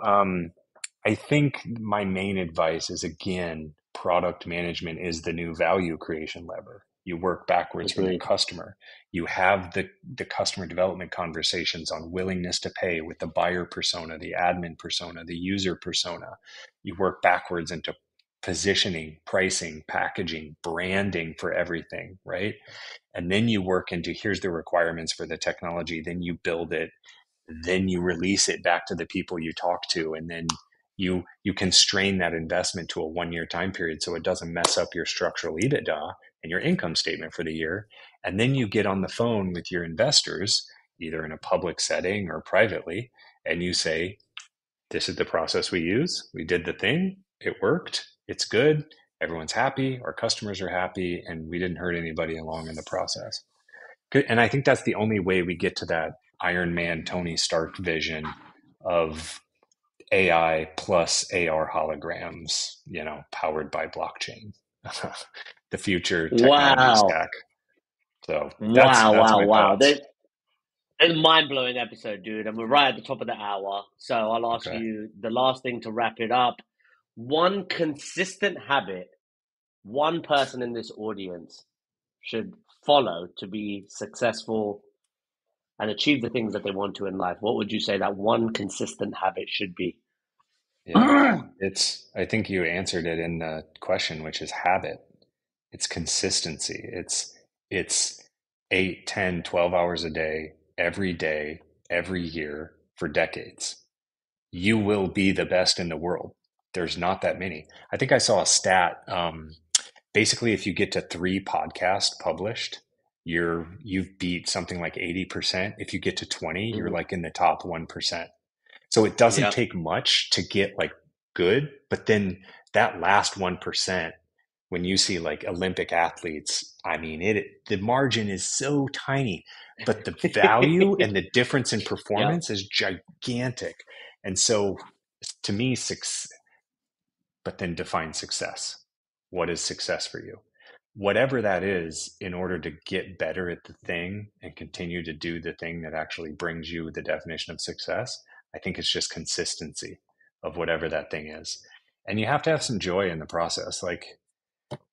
I think my main advice is again, product management is the new value creation lever. You work backwards from the Agreed. customer. You have the customer development conversations on willingness to pay with the buyer persona, the admin persona, the user persona. You work backwards into positioning, pricing, packaging, branding for everything, right? And then you work into here's the requirements for the technology. Then you build it, then you release it back to the people you talk to, and then you constrain that investment to a 1 year time period so it doesn't mess up your structural EBITDA and your income statement for the year. And then you get on the phone with your investors, either in a public setting or privately, and you say, this is the process we use. We did the thing. It worked. It's good. Everyone's happy. Our customers are happy. And we didn't hurt anybody along in the process. And I think that's the only way we get to that Iron Man, Tony Stark vision of AI plus AR holograms, powered by blockchain, the future technology Wow. stack. So Wow, that's wow, my wow. thoughts. It's a mind-blowing episode, dude, and we're right at the top of the hour. So I'll ask Okay. you the last thing to wrap it up. One consistent habit one person in this audience should follow to be successful and achieve the things that they want to in life, what would you say that one consistent habit should be? Yeah. I think you answered it in the question, which is habit. It's consistency. It's 8, 10, 12 hours a day, every year for decades. You will be the best in the world. There's not that many. I think I saw a stat. Basically, if you get to 3 podcasts published, you've beat something like 80%. If you get to 20, you're Mhm. like in the top 1%. So it doesn't Yeah. take much to get like good, but then that last 1%, when you see like Olympic athletes, I mean, the margin is so tiny, but the value and the difference in Yeah. performance is gigantic. And so to me, but then define success. What is success for you? Whatever that is, in order to get better at the thing and continue to do the thing that actually brings you the definition of success, I think it's just consistency of whatever that thing is. And you have to have some joy in the process. Like,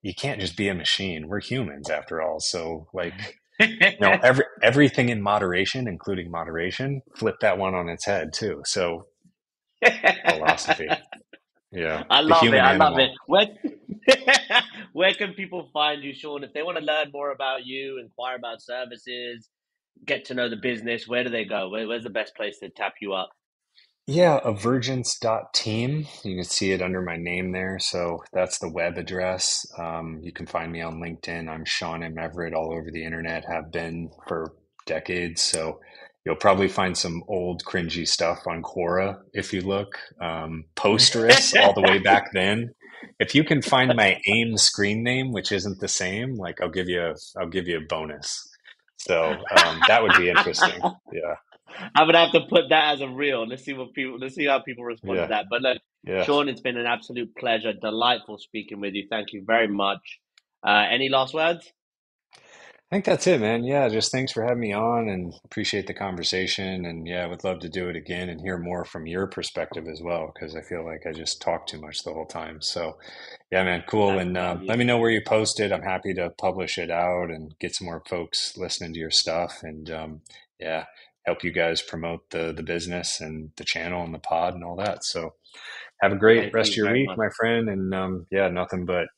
you can't just be a machine. We're humans after all. So, like, everything in moderation, including moderation, flip that one on its head too. So, philosophy. Yeah. I The love it. human I love it. animal. Where can people find you, Sean? If they want to learn more about you, inquire about services, get to know the business, where do they go? Where's the best place to tap you up? Yeah, avergence.team. You can see it under my name there. So that's the web address. You can find me on LinkedIn. I'm Sean M. Everett all over the internet, have been for decades. So you'll probably find some old cringy stuff on Quora if you look. Posterous all the way back then. If you can find my AIM screen name, which isn't the same, like I'll give you a bonus. So that would be interesting. Yeah, I'm gonna have to put that as a reel. Let's see how people respond to yeah, that. But look, yeah. Sean, it's been an absolute pleasure, delightful speaking with you. Thank you very much. Any last words? I think that's it, man. Yeah, just thanks for having me on and appreciate the conversation. And yeah, I would love to do it again and hear more from your perspective as well, because I feel like I just talk too much the whole time. So yeah, man, cool. Add And value. let me know where you post it. I'm happy to publish it out and get some more folks listening to your stuff. And yeah, help you guys promote the business and the channel and the pod and all that. So have a great Thank rest of you your very week, much. my friend. And yeah, nothing but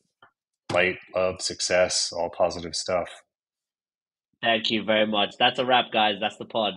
light, love, success, all positive stuff. Thank you very much. That's a wrap, guys. That's the pod.